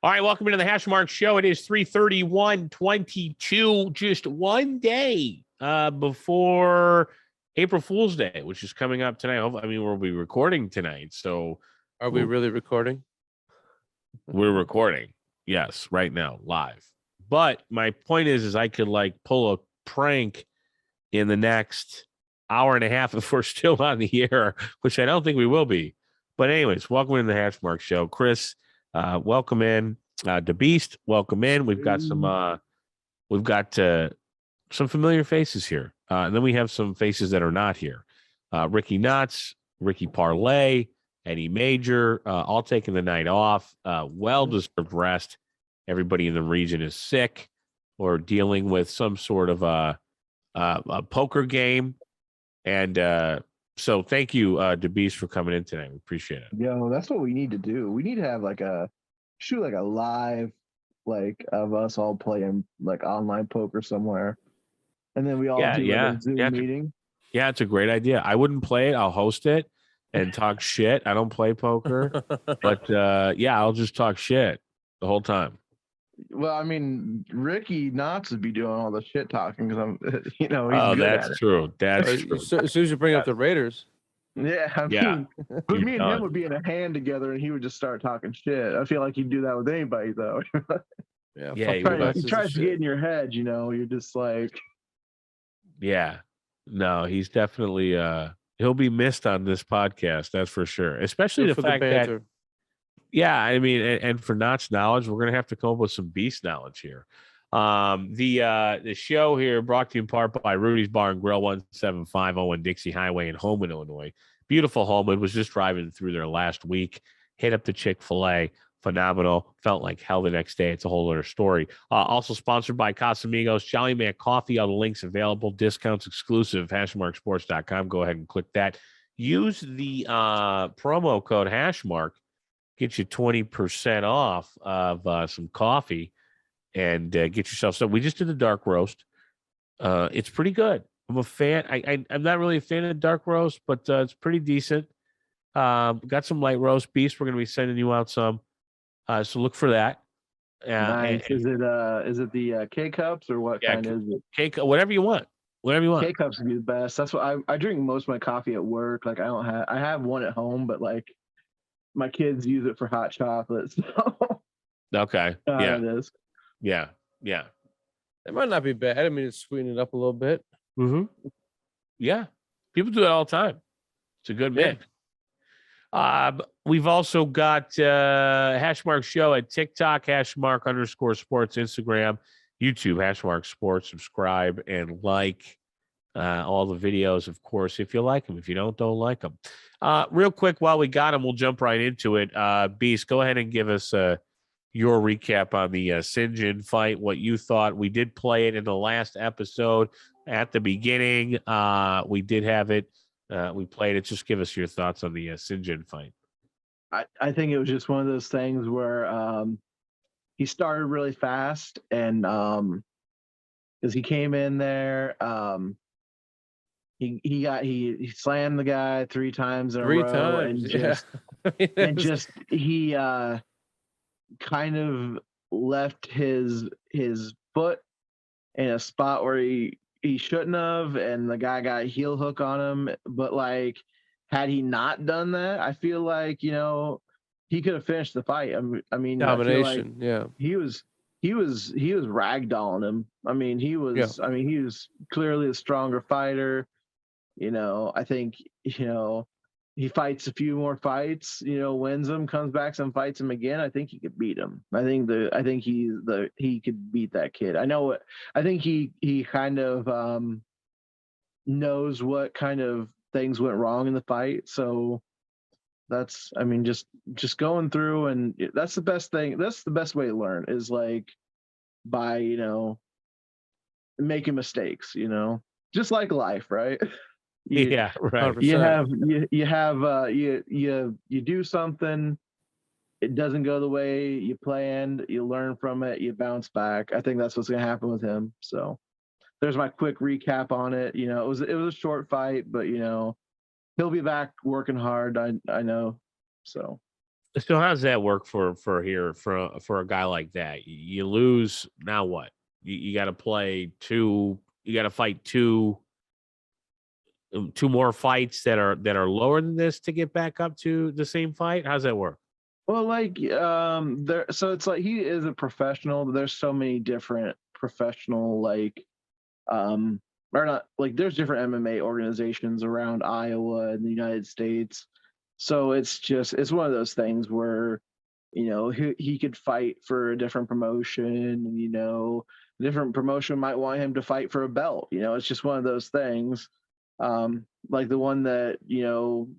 All right, welcome into the Hashmark Show. It is 3/31/22, just one day before April Fool's Day, which is coming up tonight. I mean, we'll be recording tonight, so are we really recording? We're recording, yes, right now, live. But my point is I could pull a prank in the next hour and a half if we're still on the air, which I don't think we will be. But anyways, welcome in the Hashmark Show, Chris. Welcome in, the Beast. Welcome in. We've got some familiar faces here, and then we have some faces that are not here. Ricky Knotz, Ricky Parlay, Eddie Major, all taking the night off. Well-deserved rest. Everybody in the region is sick or dealing with some sort of a poker game, and so thank you, DeBeast, for coming in today. We appreciate it. Yo, that's what we need to do. We need to have a live of us all playing online poker somewhere, and then we all do a Zoom meeting. Yeah, it's a great idea. I wouldn't play it. I'll host it and talk shit. I don't play poker, but I'll just talk shit the whole time. Well, I mean, Ricky Knotz would be doing all the shit talking because he's that's true. That's true. So, as soon as you bring up the Raiders. Yeah, I mean, but me and him would be in a hand together, and he would just start talking shit. I feel like he'd do that with anybody, though. He tries to get in your head, you're just like. Yeah, no, he's definitely he'll be missed on this podcast, that's for sure. Especially the fact that. Yeah, I mean, and for Knot's knowledge, we're gonna have to come up with some beast knowledge here. The show here brought to you in part by Rudy's Bar and Grill, 1750 Dixie Highway in Holman, Illinois. Beautiful Holman. Was just driving through there last week. Hit up the Chick-fil-A. Phenomenal. Felt like hell the next day. It's a whole other story. Also sponsored by Casamigos, Jolly Man Coffee. All the links available. Discounts exclusive. HashmarkSports.com. Go ahead and click that. Use the promo code Hashmark. Get you 20% off of some coffee and get yourself some. We just did the dark roast. It's pretty good. I'm a fan. I'm not really a fan of dark roast, but it's pretty decent. Got some light roast beast. We're going to be sending you out some. So look for that. Nice. Is it the K cups or what kind is it? K, whatever you want. Whatever you want. K cups would be the best. That's what I drink most of my coffee at work. I have one at home, but my kids use it for hot chocolate. So okay. It is. Yeah. It might not be bad. I mean, it's sweeten it up a little bit. Mm-hmm. Yeah. People do it all the time. It's a good mix. We've also got Hashmark Show at TikTok, Hashmark_sports, Instagram, YouTube, Hashmark Sports. Subscribe and like all the videos, of course, if you like them. If you don't like them. Real quick, while we got them, we'll jump right into it. Beast, go ahead and give us your recap on the SINJEN fight, what you thought. We did play it in the last episode at the beginning. We did have it. We played it. Just give us your thoughts on the SINJEN fight. I think it was just one of those things where he started really fast, and because he came in there, he slammed the guy 3 times in a row, and he kind of left his foot in a spot where he shouldn't have, and the guy got a heel hook on him. But had he not done that, I feel like he could have finished the fight. I mean, domination. He was ragdolling him. I mean, he was clearly a stronger fighter. I think he fights a few more fights, wins them, comes back and fights him again. I think he could beat him. I think he could beat that kid. I think he kind of knows what kind of things went wrong in the fight. So that's, just going through, and that's the best thing. That's the best way to learn is by, making mistakes, just like life, right? Yeah, right. You do something, it doesn't go the way you planned, you learn from it, you bounce back. I think that's what's going to happen with him. So there's my quick recap on it. It was a short fight, but he'll be back working hard. I know. So So how does that work for a guy like that? You lose, now what? You got to play two. You got to fight two more fights that are lower than this to get back up to the same fight. How's that work? Well, like there, so it's like he is a professional, but there's so many different professional or not, like there's different MMA organizations around Iowa and the United States. So it's one of those things where, he could fight for a different promotion, and a different promotion might want him to fight for a belt. It's just one of those things. Like the one that,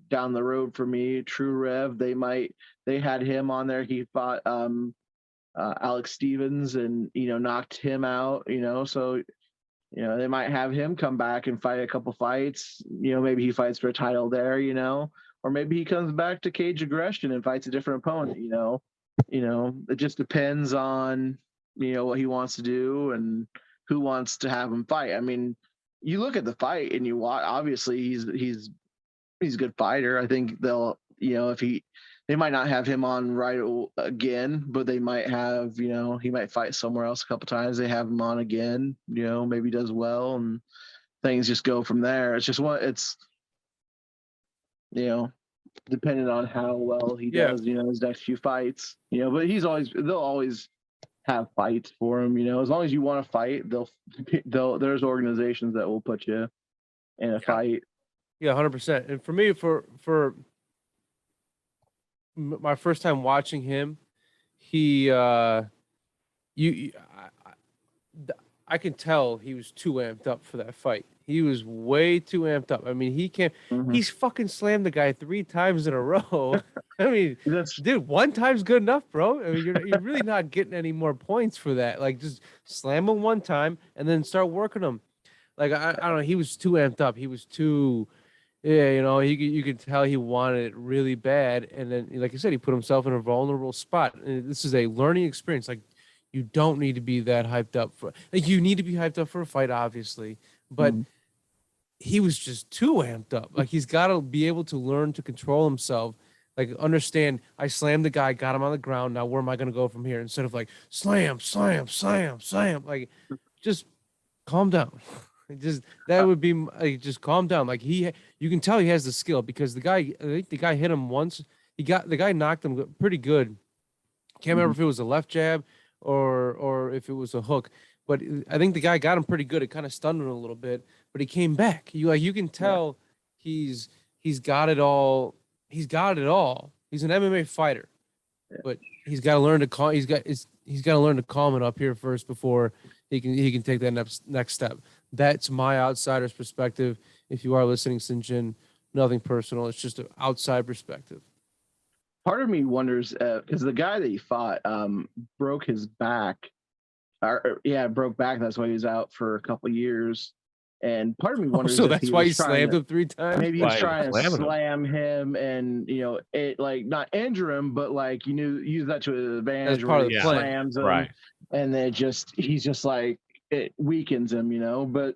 down the road for me, True Rev, they had him on there. He fought Alex Stevens and, knocked him out, so they might have him come back and fight a couple fights. Maybe he fights for a title there, or maybe he comes back to Cage Aggression and fights a different opponent, it just depends on, what he wants to do and who wants to have him fight. I mean, you look at the fight and you watch, obviously he's a good fighter. I think they'll, they might not have him on right again, but they might have, he might fight somewhere else a couple times. They have him on again, maybe does well, and things just go from there. It's just depending on how well he does, his next few fights, but they'll always have fights for him, as long as you want to fight, there's organizations that will put you in a fight. Yeah, 100%. And for me, for my first time watching him, I can tell he was too amped up for that fight. He was way too amped up. I mean, he's fucking slammed the guy 3 times in a row. I mean, dude, 1 time's good enough, bro. I mean, you're really not getting any more points for that. Like, just slam him 1 time and then start working him. Like, I don't know. He was too amped up. He was too, you could tell he wanted it really bad. And then, like I said, he put himself in a vulnerable spot. And this is a learning experience. Like, you don't need to be that hyped up for. Like, you need to be hyped up for a fight, obviously, but he was just too amped up. Like, he's got to be able to learn to control himself. Like, understand, I slammed the guy, got him on the ground. Now, where am I going to go from here? Instead of like slam, slam, slam, slam. Like, just calm down. That would be like, just calm down. Like, you can tell he has the skill, because the guy hit him once. The guy knocked him pretty good. Can't remember if it was a left jab or if it was a hook, but I think the guy got him pretty good. It kind of stunned him a little bit, but he came back. You can tell he's got it all. He's got it all. He's an MMA fighter, but he's got to learn to calm. He's got to learn to calm it up here first before he can take that next step. That's my outsider's perspective. If you are listening, SINJEN, nothing personal. It's just an outside perspective. Part of me wonders, because the guy that he fought broke his back. Broke back. That's why he was out for a couple of years. And part of me wonders. So that's why he slammed him 3 times. Maybe he's trying to slam him and it, like, not injure him, but like use that to his advantage. That's part of the plan. Slams him, right? And then he's just like, it weakens him, But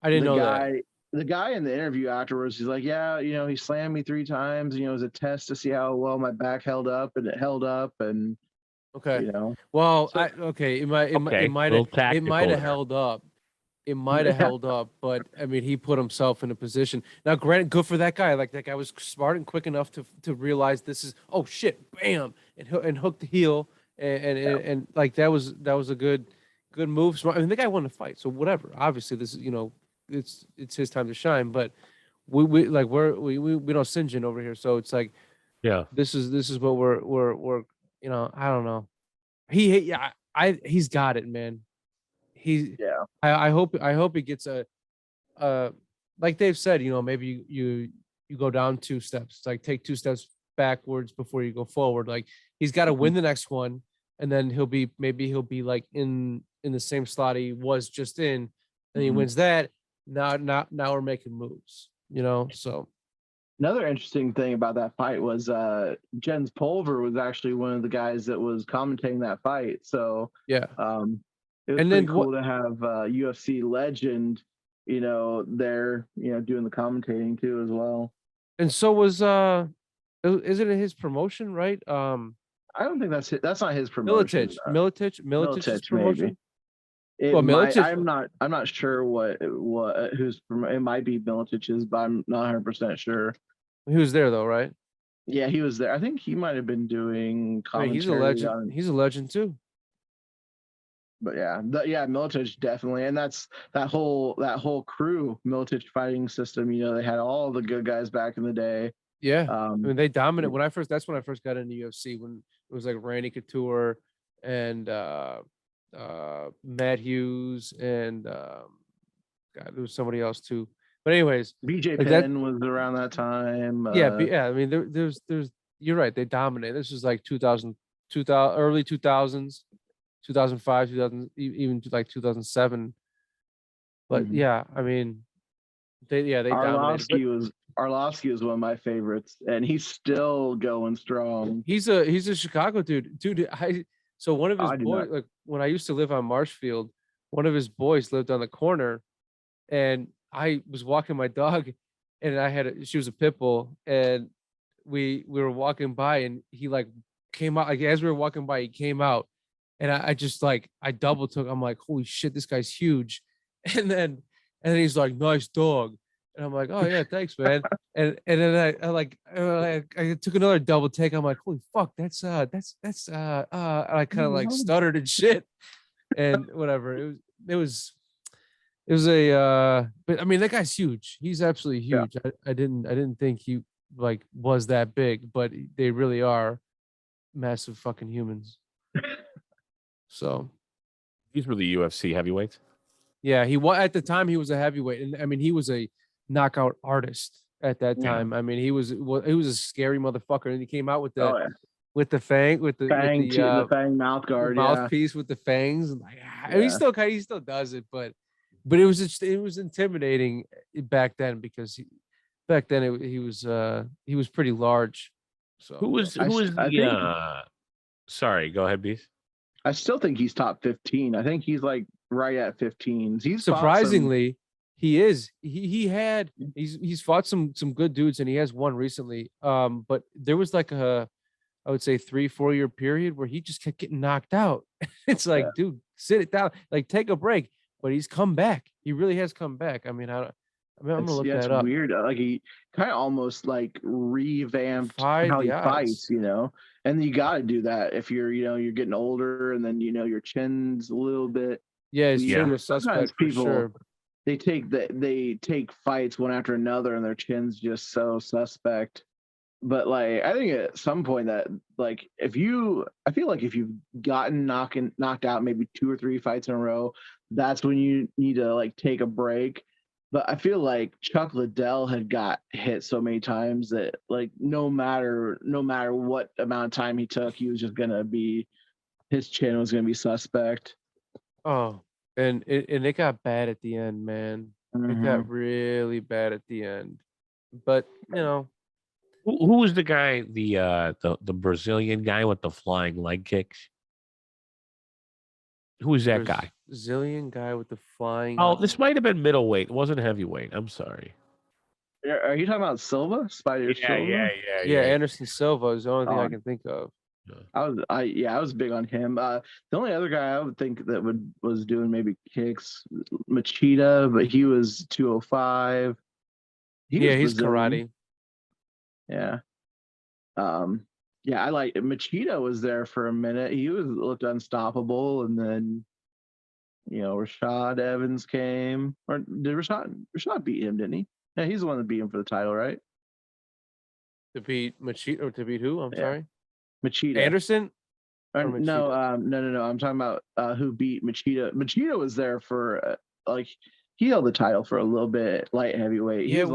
I didn't know that. The guy in the interview afterwards, he's like, he slammed me 3 times. It was a test to see how well my back held up, and it held up. And okay, well, it might have held up. It might have held up, but I mean, he put himself in a position. Now, granted, good for that guy. Like, that guy was smart and quick enough to realize this is, oh shit, bam, and hooked the heel, and like that was a good move. Smart. I mean, the guy won the fight, so whatever. Obviously, this is it's his time to shine. But we don't SINJEN over here, so it's like, this is what we're I don't know. He's got it, man. I hope he gets a like Dave said, maybe you go down 2 steps. It's like, take 2 steps backwards before you go forward. Like, he's got to win the next one, and then he'll be like in the same slot he was just in, and he wins that. Now we're making moves, so. Another interesting thing about that fight was Jens Pulver was actually one of the guys that was commentating that fight. So it was pretty cool to have UFC legend, there, doing the commentating too as well. And so was Isn't it his promotion, right? I don't think that's not his promotion. Militich's promotion. Maybe. I'm not sure who's it might be Militich's, but I'm not 100% sure. He was there though, right? Yeah, he was there. I think he might have been doing commentary. He's a legend. He's a legend too. But yeah, Militich definitely, and that's that whole crew, Militich fighting system. You know, they had all the good guys back in the day. Yeah, I mean they dominated. That's when I first got into UFC, when it was like Randy Couture and Matt Hughes and God, there was somebody else too. But anyways, BJ Penn was around that time. Yeah. I mean, there's. You're right. They dominated. This was like 2000 early 2000s, 2005, 2000, even like 2007. But yeah, I mean, they dominated. Arlovsky was one of my favorites, and he's still going strong. He's a Chicago dude. So one of his boys, like when I used to live on Marshfield, one of his boys lived on the corner, and I was walking my dog, and she was a pit bull, and we were walking by, and he like came out, like as we were walking by, he came out, and I just like I double took. I'm like, holy shit, this guy's huge, and then he's like, nice dog. And I'm like, oh yeah, thanks, man. and then I took another double take. I'm like, holy fuck, that's and I kind of like stuttered and shit, and whatever. It was but I mean that guy's huge. He's absolutely huge. Yeah. I didn't think he like was that big, but they really are massive fucking humans. So these were the UFC heavyweights. Yeah, at the time he was a heavyweight, and I mean he was a knockout artist at that time. I mean he was a scary motherfucker, and he came out with the fang mouth guard, mouthpiece with the fangs, and like he still does it, but it was intimidating back then because he was pretty large. So who was sorry, go ahead, Beast. I still think he's top 15. I think he's like right at 15. He's surprisingly he is. He's fought some good dudes, and he has one recently. But there was like I would say 3-4 year period where he just kept getting knocked out. It's like, dude, sit it down, like take a break. But he's come back. He really has come back. I mean, I'm gonna look that up. It's weird. Like he kind of almost like revamped how he fights, you know. And you got to do that if you're getting older, and then your chin's a little bit. Yeah, it's true. Suspect people, for sure. They take fights one after another, and their chin's just so suspect. But like, I think at some point that like I feel like if you've gotten knocked out maybe 2 or 3 fights in a row, that's when you need to like take a break. But I feel like Chuck Liddell had got hit so many times that like no matter what amount of time he took, he was just his chin was gonna be suspect. Oh, and it got bad at the end, man. Mm-hmm. It got really bad at the end. But who was the guy, the Brazilian guy with the flying leg kicks? Who was that guy? Brazilian guy with the flying. Oh, this might have been middleweight. It wasn't heavyweight. I'm sorry. Are you talking about Silva? Spider Silva? Yeah. Anderson Silva is the only thing I can think of. I was big on him. The only other guy I would think that was doing maybe kicks, Machida, but he was 205. He's karate. Yeah. I like Machida was there for a minute. He looked unstoppable, and then Rashad Evans came. Or did Rashad beat him, didn't he? Yeah, he's the one that beat him for the title, right? To beat Machida, or to beat who? I'm sorry. Machida. Anderson? No. I'm talking about who beat Machida. Machida was there for he held the title for a little bit, light heavyweight. Yeah, it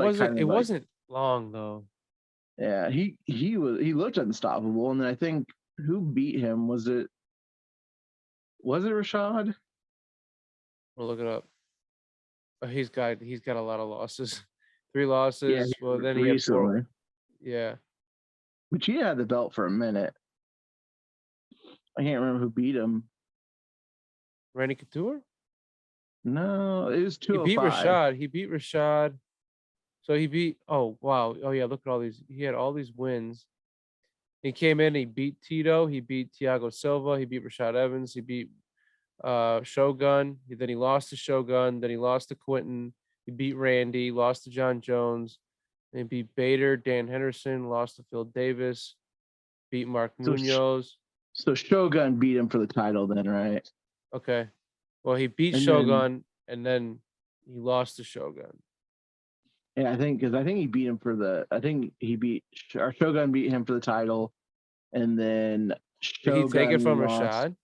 wasn't long though. Yeah, he looked unstoppable, and then I think who beat him was it Rashad? We'll look it up. He's got a lot of losses. 3 losses. Yeah, well, then he had 4. Yeah. But he had the belt for a minute. I can't remember who beat him. Randy Couture? No, it was 205. He beat Rashad. So he beat. Oh wow. Oh yeah. Look at all these. He had all these wins. He came in, he beat Tito, he beat Thiago Silva, he beat Rashad Evans, he beat Shogun. Then he lost to Shogun. Then he lost to Quentin. He beat Randy, lost to John Jones. Then he beat Bader, Dan Henderson, lost to Phil Davis, beat Mark Munoz. So Shogun beat him for the title then, right? Okay. Well, he beat Shogun and then he lost to Shogun. Yeah, I think he beat him for the. I think Shogun beat him for the title, and then Shogun Did he take it from lost. Rashad?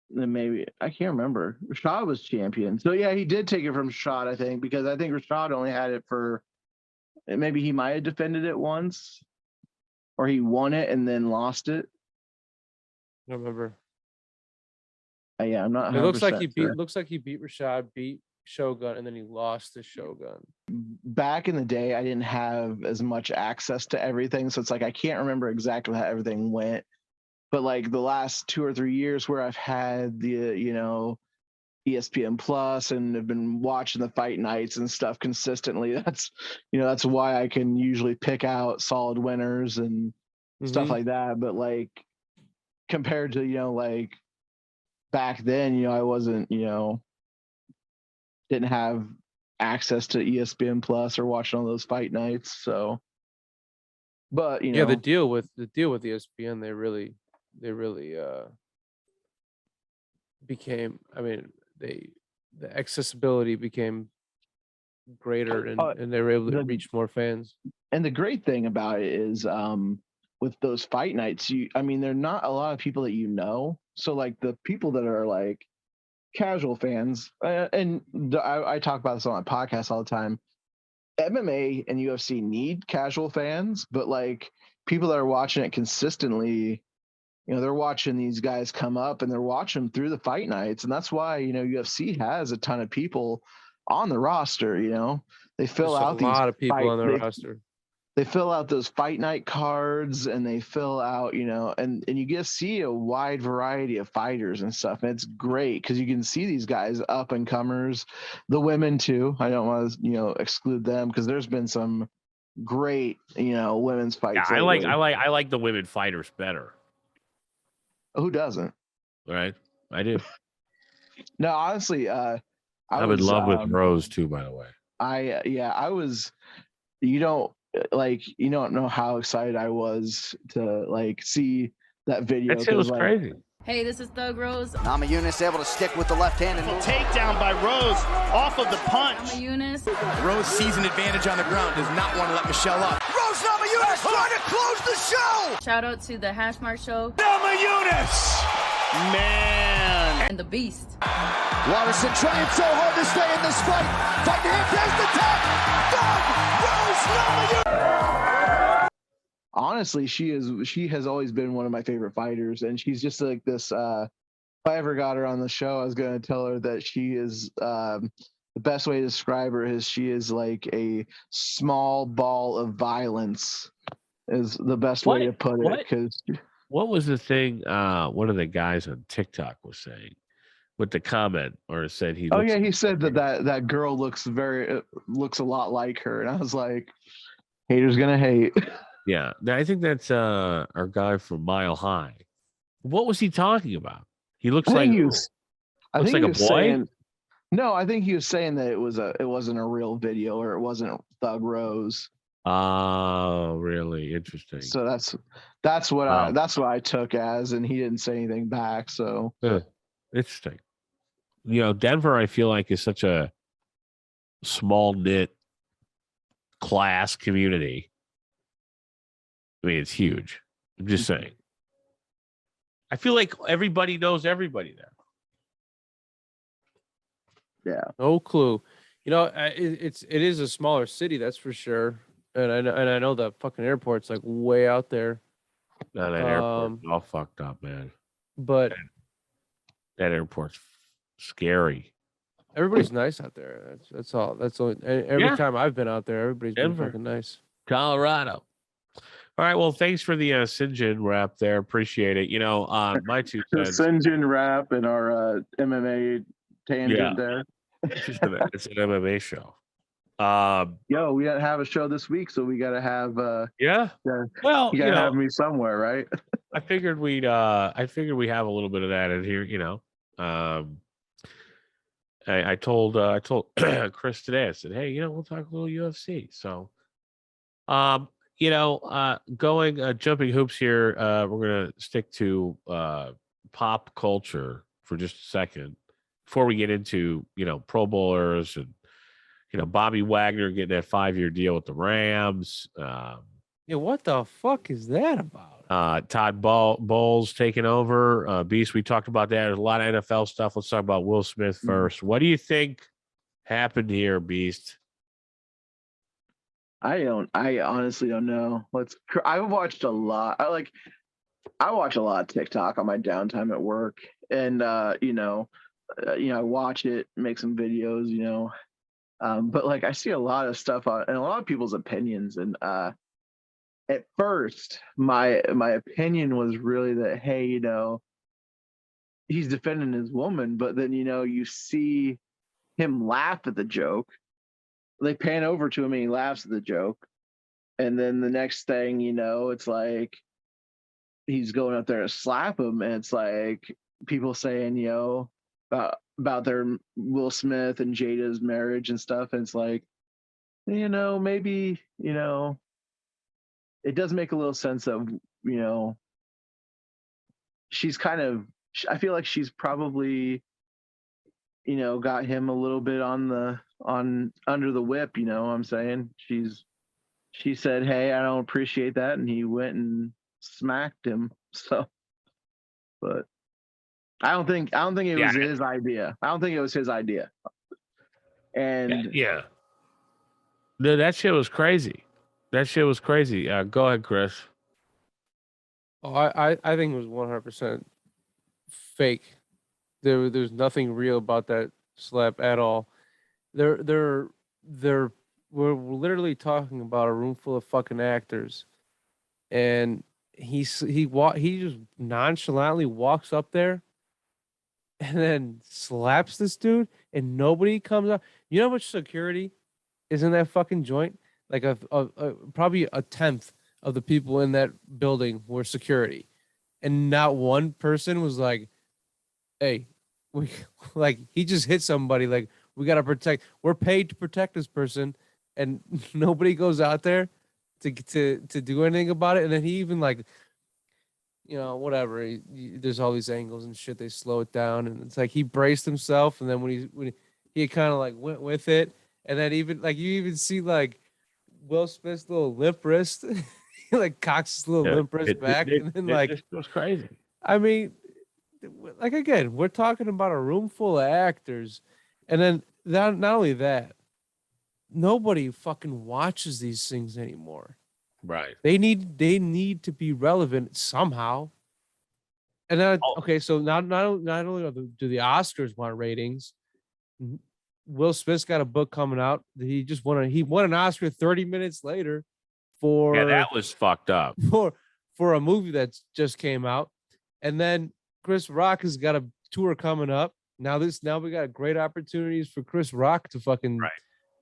Then maybe I can't remember. Rashad was champion, so yeah, he did take it from Rashad. I think because I think Rashad only had it for. Maybe he might have defended it once, or he won it and then lost it. I don't remember. Yeah, I'm not. It looks like he beat. Sure. Looks like he beat Rashad, beat Shogun, and then he lost to Shogun. Back in the day, I didn't have as much access to everything, so it's like I can't remember exactly how everything went. But like the last 2 or 3 years where I've had the ESPN Plus and have been watching the fight nights and stuff consistently, that's why I can usually pick out solid winners and stuff like that. But like compared to like back then, I wasn't didn't have access to ESPN Plus or watching all those fight nights. So, but the deal with ESPN, they really became. I mean, the accessibility became greater, and they were able to reach more fans. And the great thing about it is, with those fight nights, they're not a lot of people that so like the people that are like casual fans, and I talk about this on my podcast all the time. MMA and UFC need casual fans, but like people that are watching it consistently, they're watching these guys come up and they're watching them through the fight nights, and that's why UFC has a ton of people on the roster. They fill out a lot of people on the roster. They fill out those fight night cards, and they fill out, and you get to see a wide variety of fighters and stuff. And it's great because you can see these guys up and comers, the women too. I don't want to, exclude them because there's been some great, women's fights. Yeah, I like the women fighters better. Who doesn't? Right, I do. No, honestly, I would love with Rose too. By the way, I was. You don't know how excited I was to see that video. It was crazy. Hey, this is Thug Rose. Namajunas able to stick with the left hand and takedown by Rose off of the punch. Namajunas. Rose sees an advantage on the ground, does not want to let Michelle up. Rose Namajunas trying to close the show. Shout out to the Hashmark Show. Namajunas, man, and the Beast. Watterson trying so hard to stay in this fight. Fight to him, there's the tap. Thug Rose Namajunas. Honestly, she has always been one of my favorite fighters, and she's just like this. If I ever got her on the show, I was going to tell her that she is the best way to describe her is she is like a small ball of violence is the best way to put it. Because what was the thing one of the guys on TikTok was saying with the comment, or said he? He said that girl looks a lot like her, and I was like, haters gonna hate. Yeah, I think that's our guy from Mile High. What was he talking about? He looks like a boy. Saying, no, I think he was saying that it wasn't a real video, or it wasn't Thug Rose. Oh, really? Interesting. So that's what I took as, and he didn't say anything back. So interesting. Denver, I feel like, is such a small knit class community. I mean, it's huge. I'm just saying. I feel like everybody knows everybody there. Yeah. No clue. It is a smaller city, that's for sure. And I know that fucking airport's like way out there. No, that airport's all fucked up, man. But that airport's scary. Everybody's nice out there. That's all. That's all. Every time I've been out there, everybody's been fucking nice. Colorado. All right. Well, thanks for the SINJEN wrap there. Appreciate it. My 2 cents. The SINJEN wrap and our MMA tangent there. It's an MMA show. Yo, we didn't have a show this week, so we gotta have yeah. Well, you gotta have me somewhere, right? I figured we'd have a little bit of that in here, I told Chris today, I said, hey, we'll talk a little UFC. So jumping hoops here, we're gonna stick to pop culture for just a second before we get into Pro Bowlers and Bobby Wagner getting that 5-year deal with the Rams. What the fuck is that about? Todd Bowles taking over. Beast, we talked about that. There's a lot of NFL stuff. Let's talk about Will Smith first. What do you think happened here, Beast? I honestly don't know. I watched a lot. I watch a lot of TikTok on my downtime at work, and I watch it, make some videos, but I see a lot of stuff on and a lot of people's opinions, and at first my opinion was really that, hey, he's defending his woman, but then you see him laugh at the joke. They pan over to him and he laughs at the joke, and then the next thing it's like he's going up there to slap him, and it's like people saying about their Will Smith and Jada's marriage and stuff, and it's like maybe it does make a little sense of she's kind of, I feel like she's probably got him a little bit under the whip, what I'm saying. She said, hey, I don't appreciate that, and he went and smacked him. So, but I don't think it was his idea. I don't think it was his idea. And yeah. No, that shit was crazy. Go ahead, Chris. Oh, I think it was 100% fake. There's nothing real about that slap at all. We're literally talking about a room full of fucking actors, and he just nonchalantly walks up there and then slaps this dude, and nobody comes up. You know how much security is in that fucking joint? Like probably a tenth of the people in that building were security, and not one person was like, hey, he just hit somebody, like, we gotta protect, we're paid to protect this person, and nobody goes out there to do anything about it. And then he even whatever, there's all these angles and shit, they slow it down, and it's like he braced himself, and then when he kind of went with it, and then even you even see Will Smith's little limp wrist. He cocks his little limp wrist back, and then it was crazy. I mean, again, we're talking about a room full of actors, and then not only that, nobody fucking watches these things anymore. Right. They need to be relevant somehow. And then okay, so not only do the Oscars want ratings, Will Smith's got a book coming out. He won an Oscar 30 minutes later for that was fucked up for a movie that just came out. And then Chris Rock has got a tour coming up. Now we got great opportunities for Chris Rock to fucking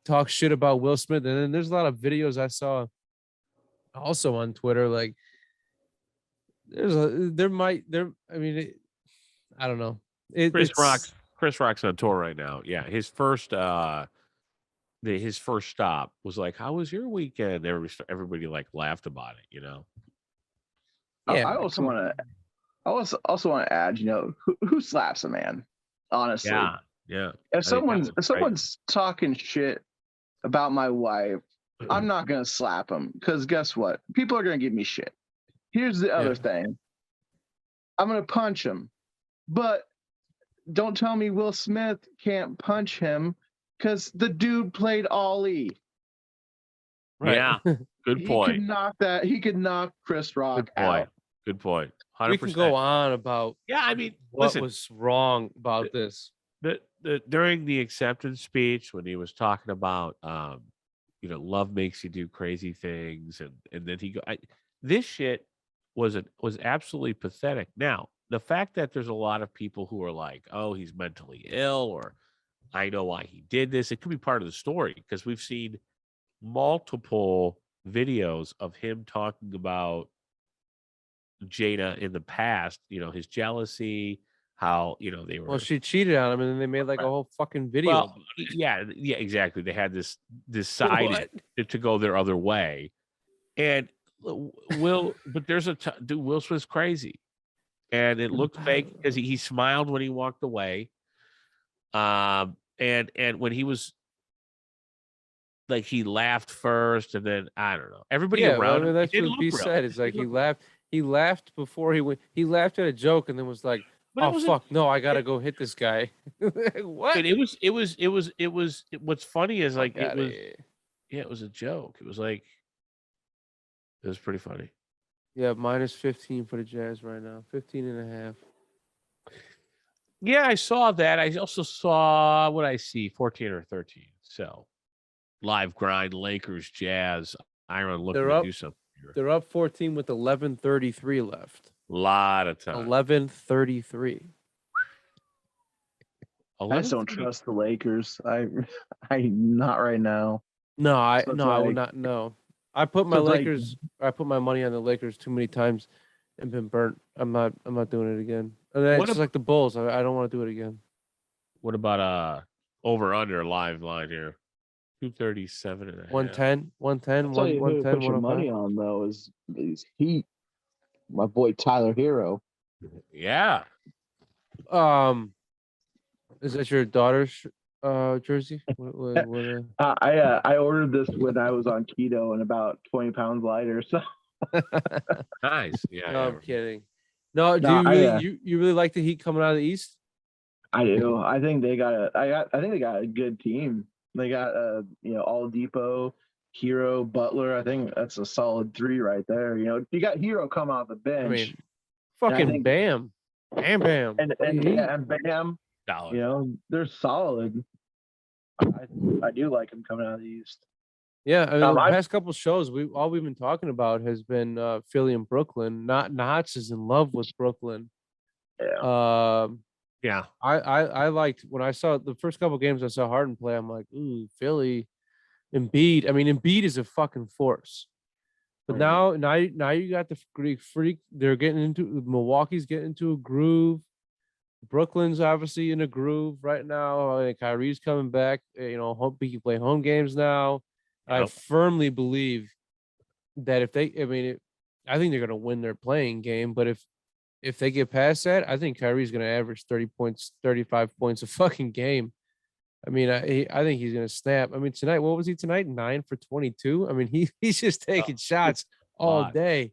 talk shit about Will Smith. And then there's a lot of videos I saw also on Twitter. I don't know. Chris Rock's on tour right now. Yeah, his first stop was like, "How was your weekend?" Everybody laughed about it, Yeah, I also want to add, who slaps a man? Honestly, yeah. If someone's talking shit about my wife, I'm not gonna slap him, because guess what? People are gonna give me shit. Here's the other thing: I'm gonna punch him, but don't tell me Will Smith can't punch him, because the dude played Ali. Right. Yeah. Good point. He could knock Chris Rock out. Good point. 100%. We can go on about what was wrong about this. During the acceptance speech, when he was talking about love makes you do crazy things, and then this shit was absolutely pathetic. Now, the fact that there's a lot of people who are like, oh, he's mentally ill, or I know why he did this. It could be part of the story because we've seen multiple videos of him talking about Jada in the past, his jealousy, how, they were. Well, she cheated on him and then they made like a whole fucking video. Well, yeah, exactly. They had this decided to go their other way. And but there's dude, Will Smith's crazy. And it looked fake because he smiled when he walked away. And when he was like, he laughed first and then, I don't know. Everybody around him. That's what B said. It's like he laughed before he went. He laughed at a joke and then was like, "Oh fuck, no, I gotta go hit this guy." What? And what's funny is like it was a joke. It was like it was pretty funny. Yeah, -15 for the Jazz right now. 15.5. Yeah, I saw that. I also saw what I see 14 or 13. So live grind, Lakers, Jazz, Iron looking to do something. They're up 14 with 11:33 left. A lot of time. 11:33. I just don't trust the Lakers. I not right now. No, I will not. No, I put my Lakers. I put my money on the Lakers too many times and been burnt. I'm not doing it again. And it's just like the Bulls. I don't want to do it again. What about over under live line here? 237.5. 110, 110, I'll tell you 110, who put your money on though is Heat. My boy Tyler Hero. Yeah. Is that your daughter's jersey? I ordered this when I was on keto and about 20 pounds lighter. So nice. Yeah. No, I'm kidding. No, you really like the Heat coming out of the East? I do. I think they got a good team. They got Oladipo, Hero, Butler. I think that's a solid 3 right there. You got Hero come off the bench. I mean, fucking Bam. And Bam. And Bam. Solid. They're solid. I do like them coming out of the East. Yeah, I mean, the past couple shows, we've been talking about has been Philly and Brooklyn. Knotz is in love with Brooklyn. Yeah. Yeah. I liked when I saw the first couple games I saw Harden play. I'm like, ooh, Philly, Embiid. I mean, Embiid is a fucking force. But now you got the Greek freak. They're getting into Milwaukee's getting into a groove. Brooklyn's obviously in a groove right now. Kyrie's coming back. Hope he can play home games now. Yep. I firmly believe that I think they're going to win their playing game. But if they get past that, I think Kyrie's going to average 30 points, 35 points a fucking game. I mean, I think he's going to snap. I mean, tonight, what was he tonight? 9 for 22. I mean, he's just taking shots all day.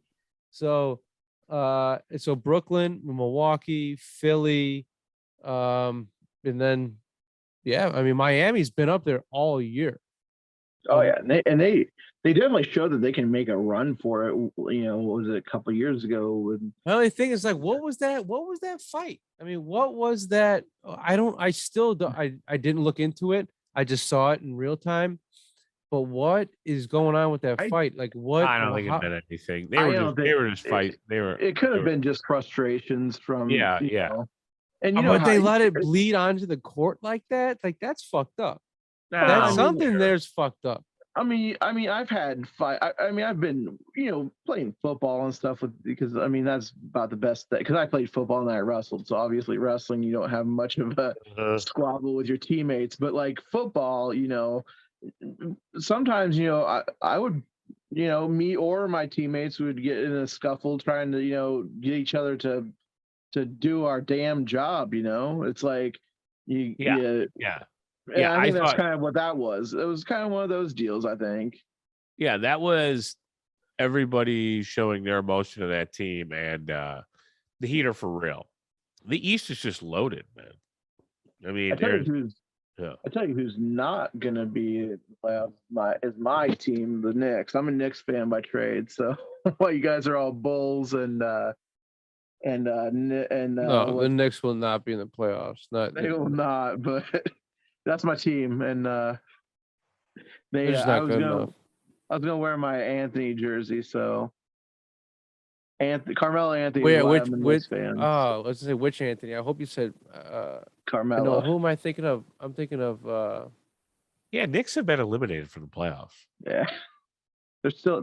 So Brooklyn, Milwaukee, Philly, and then, I mean, Miami's been up there all year. Oh yeah, and they definitely showed that they can make a run for it. What was it a couple of years ago? My only thing is like, what was that? What was that fight? I mean, what was that? I didn't look into it. I just saw it in real time. But what is going on with that fight? Like, what? I don't think it meant anything. They were just fight. It could have been just frustrations from. Yeah. And but they let it bleed onto the court like that. Like, that's fucked up. That's something there's fucked up. I mean, I've had fight. I've been, playing football and stuff because that's about the best thing. Because I played football and I wrestled, so obviously wrestling, you don't have much of a squabble with your teammates. But like football, sometimes, I would, me or my teammates would get in a scuffle trying to, get each other to do our damn job. It's like Yeah, I think that's kind of what that was. It was kind of one of those deals, I think. Yeah, that was everybody showing their emotion to that team, and the Heat are for real. The East is just loaded, man. I mean, I tell you who's not gonna be in the playoffs is my team, the Knicks. I'm a Knicks fan by trade, so while you guys are all Bulls the Knicks will not be in the playoffs. They will not, but. That's my team, and I was gonna wear my Anthony jersey, so Carmelo Anthony. Wait, which fans. oh, let's say which Anthony. I hope you said Carmelo. No, who am I thinking of? I'm thinking of Yeah, Knicks have been eliminated from the playoffs. Yeah. They're still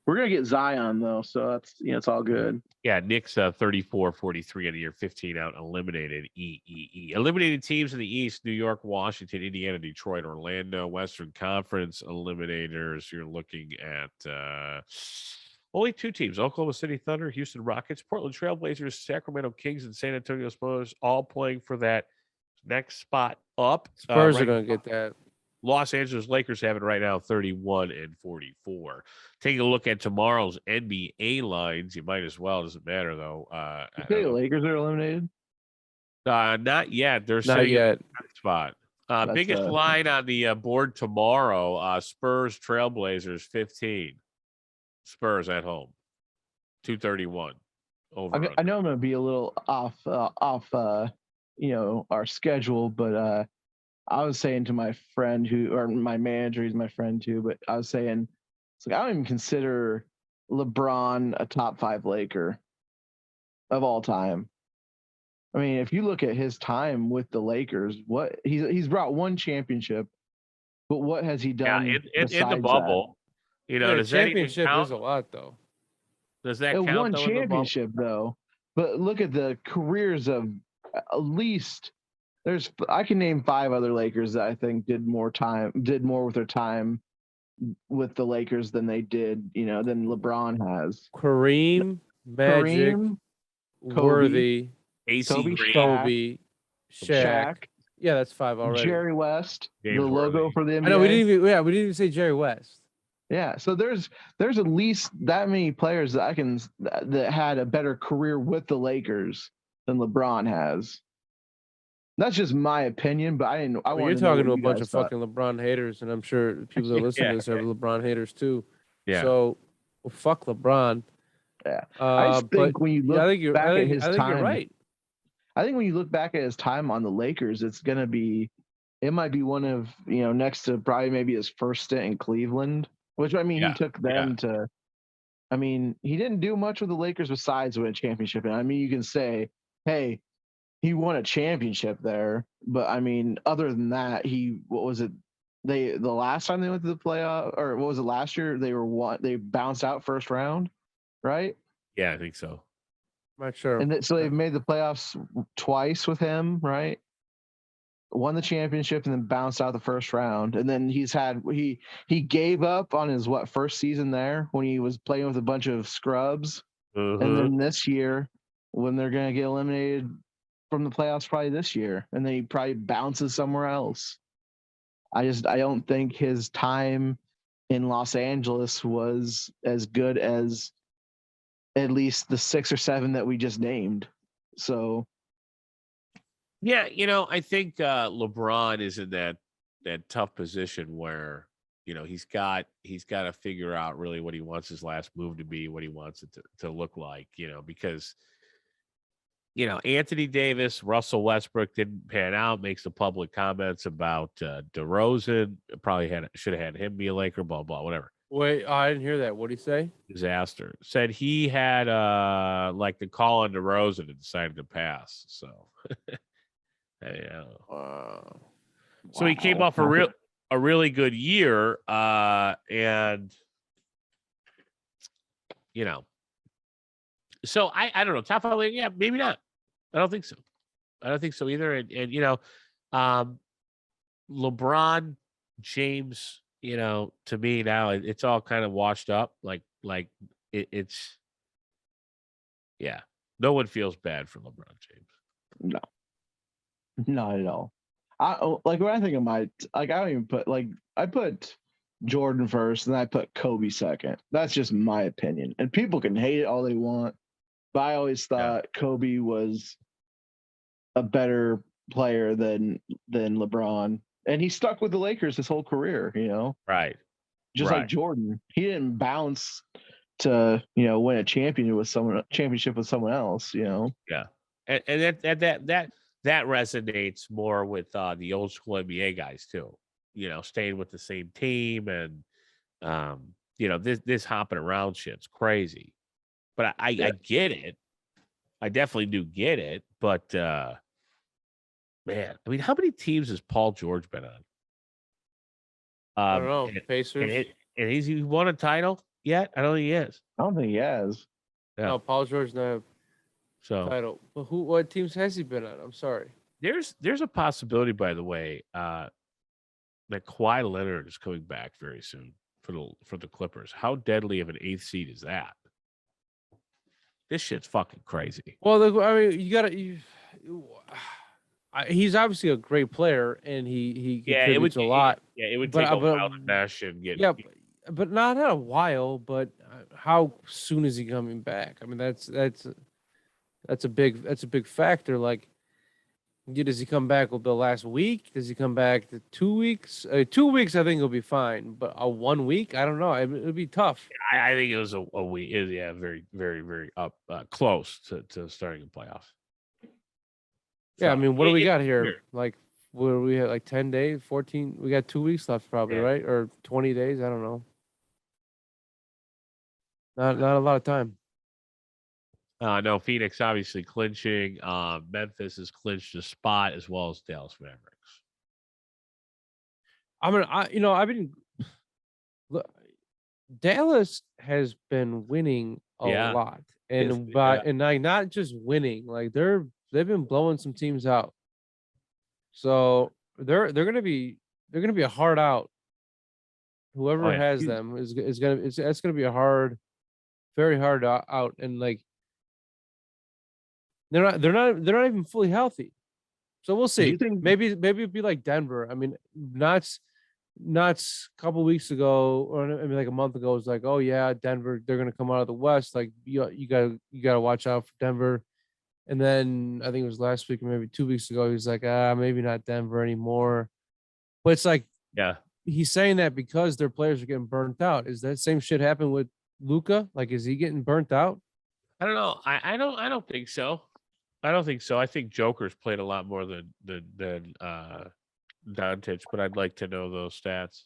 we're gonna get Zion though, so that's it's all good. Yeah, Knicks 34-43 on the year, 15 out, eliminated. Eliminated teams in the East: New York, Washington, Indiana, Detroit, Orlando. Western Conference eliminators. You're looking at only 2 teams: Oklahoma City Thunder, Houston Rockets, Portland Trailblazers, Sacramento Kings, and San Antonio Spurs, all playing for that next spot up. Spurs are gonna get that. Los Angeles Lakers have it right now, 31-44. Taking a look at tomorrow's NBA lines, you might as well. Doesn't matter though. You say the Lakers are eliminated? Not yet. They're not yet. Spot. Biggest line on the board tomorrow: Spurs Trailblazers 15. Spurs at home, 231 over. I know I'm going to be a little off, our schedule, but I was saying to my friend my manager, he's my friend too, but I was saying, it's like I don't even consider LeBron a top 5 Laker of all time. I mean, if you look at his time with the Lakers, what he's brought 1 championship, but what has he done in the bubble? That? Does championship that is a lot though. Does that count? 1 championship though, but look at the careers of at least. I can name 5 other Lakers that I think did more with their time with the Lakers than they did, than LeBron has. Magic, Kareem, Worthy, Kobe, Shaq. Yeah, that's 5 already. Jerry West, James the logo for the NBA. I know we didn't even say Jerry West. Yeah, so there's at least that many players that had a better career with the Lakers than LeBron has. That's just my opinion, but you're talking to a bunch of fucking LeBron haters, and I'm sure people that listen to this are LeBron haters too. Yeah. So, fuck LeBron. Yeah. I just think when you look back at his time, you're right. I think when you look back at his time on the Lakers, it might be one of, next to probably maybe his first stint in Cleveland, which he took them to. I mean, he didn't do much with the Lakers besides win a championship. And you can say, hey, he won a championship there, but other than that, the last time they went to the playoff, or what was it, last year? They bounced out first round, right? Yeah, I think so. I'm not sure. And so they've made the playoffs twice with him, right? Won the championship and then bounced out the first round. And then he gave up on his first season there when he was playing with a bunch of scrubs. Mm-hmm. And then this year, when they're gonna get eliminated from the playoffs probably this year, and then he probably bounces somewhere else. I don't think his time in Los Angeles was as good as at least the 6 or 7 that we just named. So yeah, I think LeBron is in that tough position where he's got to figure out really what he wants his last move to be, what he wants it to look like, because Anthony Davis, Russell Westbrook didn't pan out, makes the public comments about DeRozan. Probably should have had him be a Laker, blah, blah, whatever. Wait, I didn't hear that. What did he say? Disaster. Said he had the call on DeRozan and decided to pass. So, So he came off a really good year, and so I don't know. Top 5, yeah, maybe not. I don't think so. I don't think so either. And LeBron James, to me now it's all kind of washed up. It's no one feels bad for LeBron James. No, not at all. When I think of I don't even put I put Jordan first and I put Kobe second. That's just my opinion, and people can hate it all they want. But I always thought Kobe was a better player than LeBron, and he stuck with the Lakers his whole career. Right? Just like Jordan, he didn't bounce to win a championship with someone else. Yeah, and that resonates more with the old school NBA guys too. Staying with the same team and this hopping around shit's crazy. But I get it. I definitely do get it. But man, I mean, how many teams has Paul George been on? I don't know. Pacers. And he won a title yet? I don't think he is. I don't think he has. Yeah. No, Paul George not So title. But what teams has he been on? I'm sorry. There's a possibility, by the way, that Kawhi Leonard is coming back very soon for the Clippers. How deadly of an 8th seed is that? This shit's fucking crazy. Well, I mean, he's obviously a great player, and he contributes a lot. Yeah, it would take a while to mesh and get. Yeah, but not a while. But how soon is he coming back? I mean, that's a big factor. Like, does he come back with the last week? Does he come back to 2 weeks? 2 weeks, I think he'll be fine. But a 1 week, I don't know. It'll be tough. I think it was a week. Yeah, very, very, very close to starting the playoffs. Yeah, I mean, what do we got here? Like, what do we have? Like 10 days, 14? We got 2 weeks left, probably, right? Or 20 days? I don't know. Not a lot of time. No, Phoenix obviously clinching. Memphis has clinched a spot as well as Dallas Mavericks. Dallas has been winning a lot, and like not just winning, like they've been blowing some teams out. So they're gonna be a hard out. Whoever has them is gonna be a hard, very hard out, and like they're not even fully healthy. So we'll see. Maybe it'd be like Denver. I mean, Knotz a couple weeks ago, or maybe like a month ago, was like, oh yeah, Denver, they're gonna come out of the West. Like you gotta watch out for Denver. And then I think it was last week or maybe 2 weeks ago, he was like, maybe not Denver anymore. But it's like, he's saying that because their players are getting burnt out. Is that same shit happen with Luka? Like, is he getting burnt out? I don't know. I don't think so. I don't think so. I think Joker's played a lot more than Doncic, but I'd like to know those stats.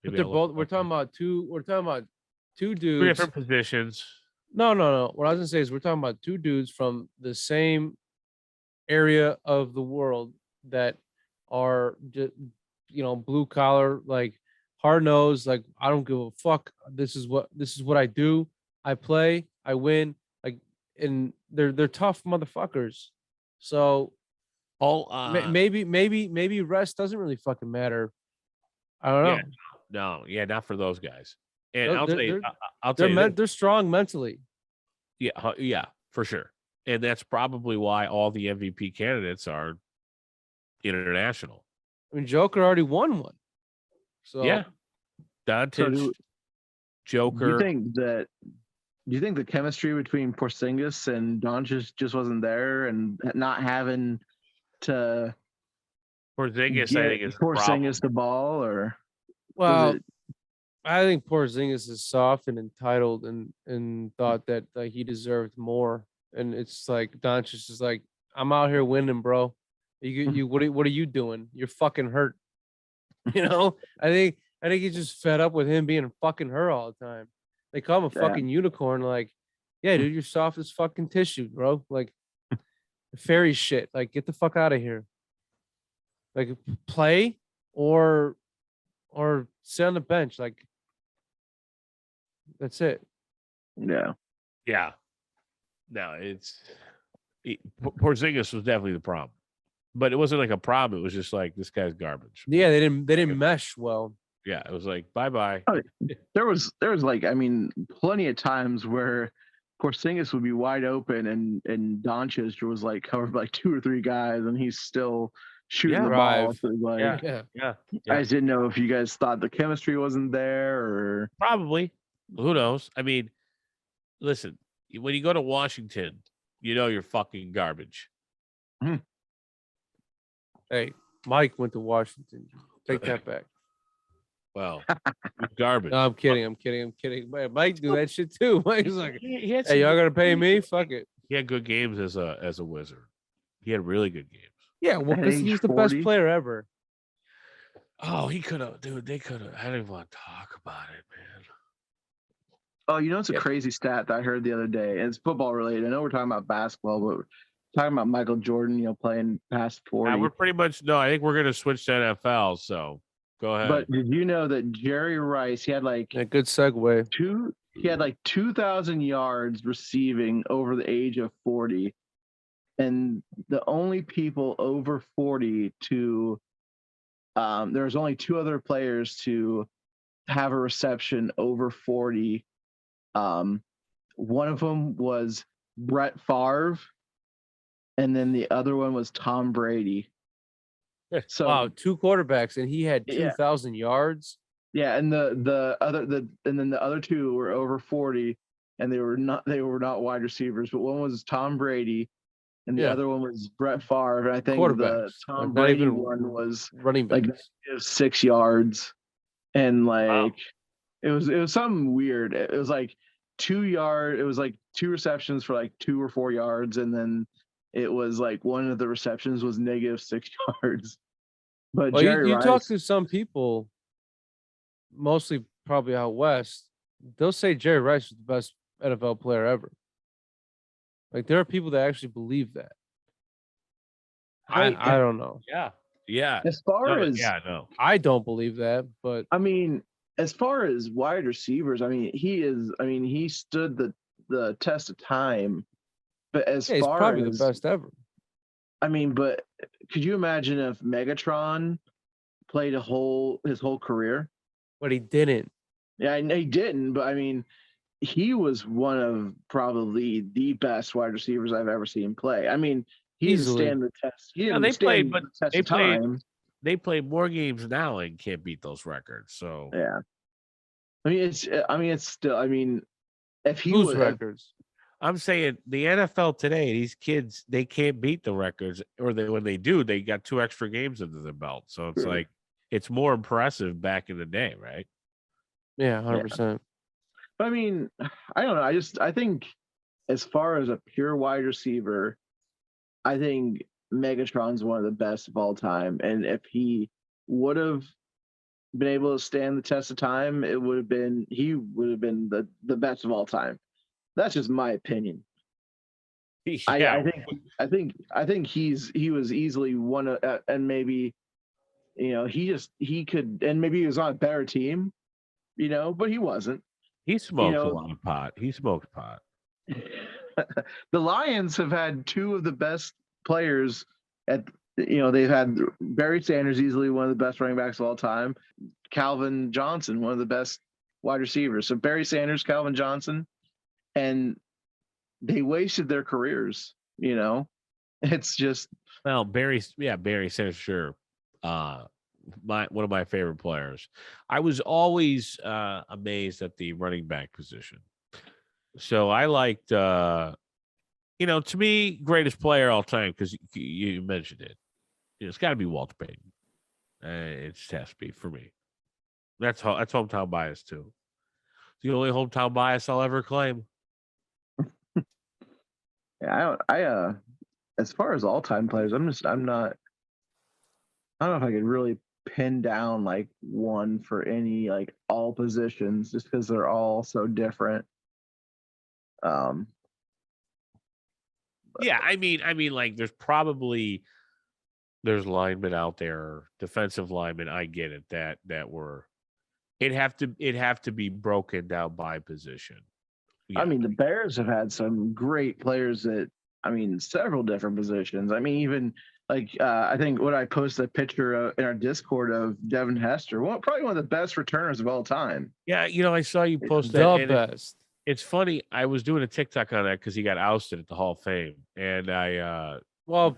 But they're both. We're talking about two dudes. 3 different positions. No. What I was gonna say is we're talking about 2 dudes from the same area of the world that are just, blue collar, like hard nosed, like I don't give a fuck. This is what I do. I play, I win, like, and they're tough motherfuckers. So maybe rest doesn't really fucking matter. I don't know. No, not for those guys. And I'll tell you, they're strong mentally. Yeah, for sure. And that's probably why all the MVP candidates are international. I mean, Joker already won one. So yeah, Doncic, Joker. Do you think the chemistry between Porzingis and Doncic just wasn't there, and not having to Porzingis, I think, is Porzingis the ball, or I think Porzingis is soft and entitled and thought that he deserved more. And it's like Doncic is like, I'm out here winning, bro. What are you doing? You're fucking hurt. I think he's just fed up with him being fucking hurt all the time. They call him a fucking unicorn. Like, yeah, dude, you're soft as fucking tissue, bro. Like fairy shit. Like, get the fuck out of here. Like, play or sit on the bench. Like, that's it. Yeah. No, Porzingis was definitely the problem, but it wasn't like a problem. It was just like, this guy's garbage. Yeah, they didn't mesh well. Yeah, it was like, bye. There was like, I mean, plenty of times where Porzingis would be wide open and Doncic was like covered by 2 or 3 guys, and he's still shooting the ball. So like, yeah. I just didn't know if you guys thought the chemistry wasn't there, or probably. Who knows? I mean, listen, when you go to Washington, you're fucking garbage. Hey, Mike went to Washington. Take that back. Well, garbage. No, I'm kidding. Mike do that shit too. Mike's like, hey, y'all gonna pay me? Fuck it. He had good games as a Wizard. He had really good games. Yeah, well, because he's the best player ever. Oh, he could have, dude. They could have. I don't even want to talk about it, man. Oh, it's a crazy stat that I heard the other day. And it's football related. I know we're talking about basketball, but we're talking about Michael Jordan, playing past 40. We're pretty much I think we're gonna switch to NFL. So go ahead. But did you know that Jerry Rice, he had a good segue. He had 2,000 yards receiving over the age of 40, and the only people over 40 to there was only 2 other players to have a reception over 40. One of them was Brett Favre, and then the other one was Tom Brady. So wow, 2 quarterbacks, and he had 2,000 yards. Yeah, and the other 2 were over 40, and they were not wide receivers, but one was Tom Brady, and the other one was Brett Favre. And I think the Tom Brady one was running back, 6 yards, and it was something weird. It was 2 yard. It was 2 receptions for 2 or 4 yards, and then it was one of the receptions was -6 yards. But you talk to some people, mostly probably out west, they'll say Jerry Rice was the best NFL player ever. There are people that actually believe that. I don't know. Yeah. As far as I don't believe that, but I mean, as far as wide receivers, he stood the test of time. But as he's far probably as the best ever. But could you imagine if Megatron played his whole career? But he didn't. Yeah, he didn't. But he was one of probably the best wide receivers I've ever seen play. He didn't stand the test. They play more games now and can't beat those records. So yeah, it's still. If he whose records? I'm saying the NFL today, these kids, they can't beat the records, or when they do, they got 2 extra games under their belt. So it's it's more impressive back in the day, right? Yeah, 100%. But I don't know. I think as far as a pure wide receiver, I think Megatron's one of the best of all time. And if he would have been able to stand the test of time, he would have been the best of all time. That's just my opinion. Yeah. I think he was easily one of, and maybe he could, and maybe he was on a better team, but he wasn't. He smoked a lot of pot. He smoked pot. The Lions have had 2 of the best players they've had Barry Sanders, easily one of the best running backs of all time, Calvin Johnson, one of the best wide receivers. So Barry Sanders, Calvin Johnson, and they wasted their careers. It's just Barry Sanders, sure. One of my favorite players. I was always amazed at the running back position. So I liked, to me, greatest player all time, because you mentioned it. It's got to be Walter Payton. It just has to be for me. That's hometown bias too. It's the only hometown bias I'll ever claim. Yeah, I as far as all-time players, I don't know if I could really pin down one for any all positions, just because they're all so different. Yeah, there's linemen out there, defensive linemen. I get it that were. It'd have to be broken down by position. Yeah. The Bears have had some great players at several different positions. Even I think what I posted a picture in our Discord of Devin Hester, probably one of the best returners of all time. Yeah, I saw you post that. The best. It's funny. I was doing a TikTok on that because he got ousted at the Hall of Fame, and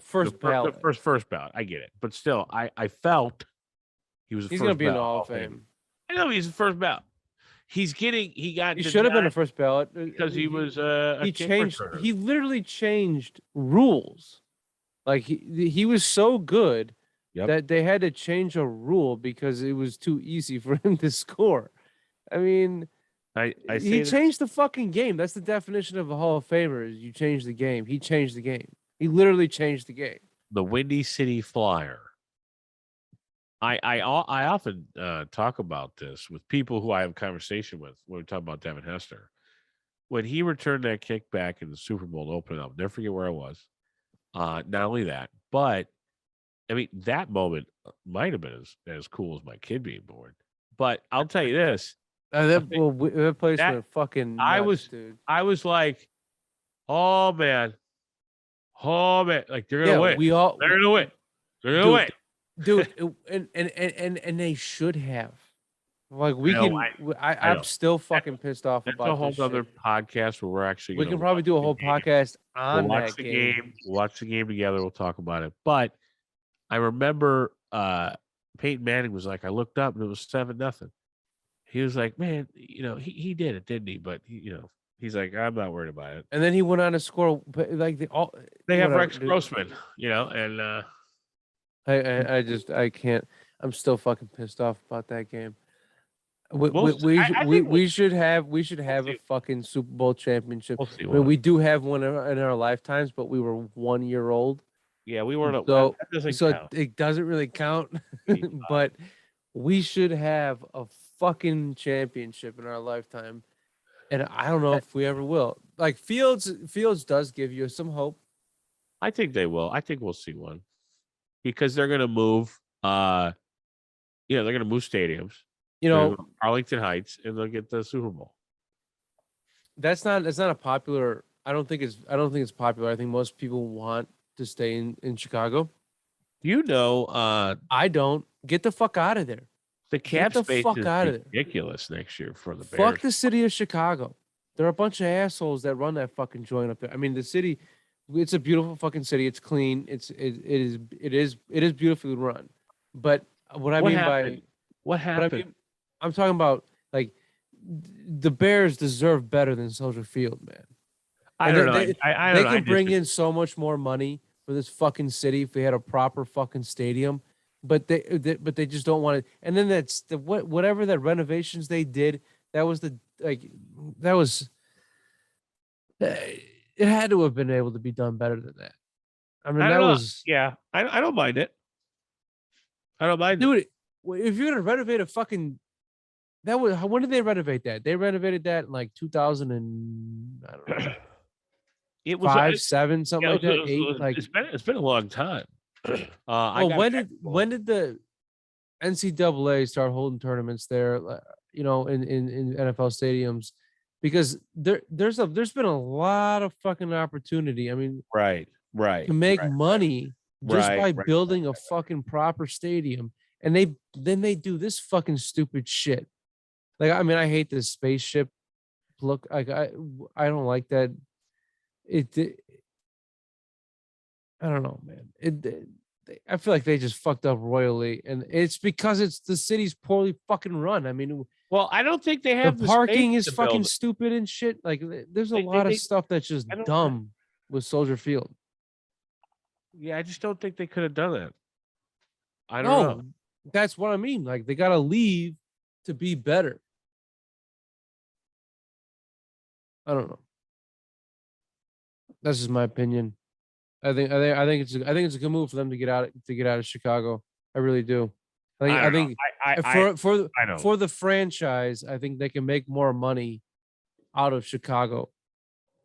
first ballot. First ballot. I get it, but still, I felt he's going to be in the Hall of Fame. I know he's the first ballot. He should have been the first ballot because he was he literally changed rules. He was so good that they had to change a rule because it was too easy for him to score. He changed the fucking game. That's the definition of a Hall of Famer, is you change the game. He changed the game. He literally changed the game. The Windy City Flyer. I often talk about this with people who I have conversation with when we talk about Devin Hester. when he returned that kickback in the Super Bowl to open it up, I'll never forget where I was. Not only that, but I mean, that moment might have been as cool as my kid being born. But I'll tell you this. That place went fucking nuts, dude. I was like, oh man. Like they're gonna win. They're gonna win. They're gonna win. Dude, and they should have. Like I'm still fucking pissed off about a whole this other shit. podcast where we're actually we can probably do a whole podcast on that game. We'll watch the game together. We'll talk about it. But I remember Peyton Manning was like, I looked up and it was 7-0. He was like, man, he did it, didn't he? But he's like, I'm not worried about it. And then he went on to score like they have Rex Grossman, and I can't. I'm still fucking pissed off about that game. We should have a fucking Super Bowl championship. We do have one in our lifetimes, but we were 1 year old. Yeah, we weren't. So count. It doesn't really count. But we should have a fucking championship in our lifetime, and I don't know if we ever will. Like Fields does give you some hope. I think they will. I think we'll see one because they're gonna move. They're gonna move stadiums. Arlington Heights, and they'll get the Super Bowl. That's not a popular. I don't think it's popular. I think most people want to stay in Chicago. I don't. Get the fuck out of there. The cap space is ridiculous next year for the Bears. Fuck the city of Chicago. There are a bunch of assholes that run that fucking joint up there. I mean, the city. It's a beautiful fucking city. It's clean. It is beautifully run. But what happened? I'm talking about like the Bears deserve better than Soldier Field, man. I don't know. They can bring in so much more money for this fucking city if they had a proper fucking stadium, but they just don't want it. And then that's whatever that renovations they did. That was it had to have been able to be done better than that. I mean, I don't mind it. I don't mind, dude. If you're gonna renovate a fucking when did they renovate that? They renovated that in like 2000 and I don't know. It was 5, 7, something like that. 8. It's been a long time. When did the NCAA start holding tournaments there? In NFL stadiums, because there's been a lot of fucking opportunity. I mean, right, to make money just by building a fucking proper stadium, and they do this fucking stupid shit. Like, I mean, I hate this spaceship look. Like, I don't like that. I don't know, man. I feel like they just fucked up royally, and it's because it's the city's poorly fucking run. I mean, well, I don't think they have the parking is fucking stupid and shit. Like, there's a lot of stuff that's just dumb with Soldier Field. Yeah, I just don't think they could have done it. I don't know. That's what I mean. Like, they gotta leave to be better. I don't know. That's just my opinion. I think it's a good move for them to get out of Chicago. I really do. I think for the franchise, I think they can make more money out of Chicago.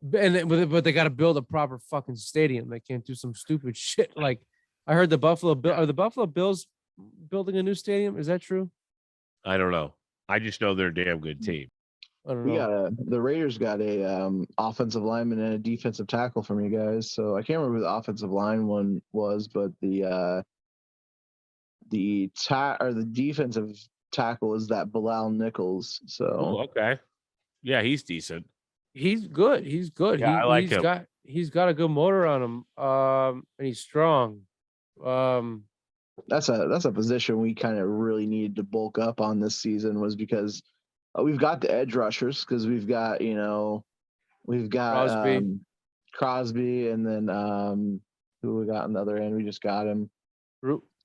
But they got to build a proper fucking stadium. They can't do some stupid shit. Like, I heard the Buffalo Bills building a new stadium. Is that true? I don't know. I just know they're a damn good team. I don't know. The Raiders got a offensive lineman and a defensive tackle from you guys. So I can't remember who the offensive line one was, but the defensive tackle is that Bilal Nichols. So okay, yeah, he's decent. He's good. Yeah, I like him. He's got a good motor on him. And he's strong. That's a position we kind of really needed to bulk up on this season, was because we've got the edge rushers, because we've got Crosby, and then who we got on the other end? We just got him.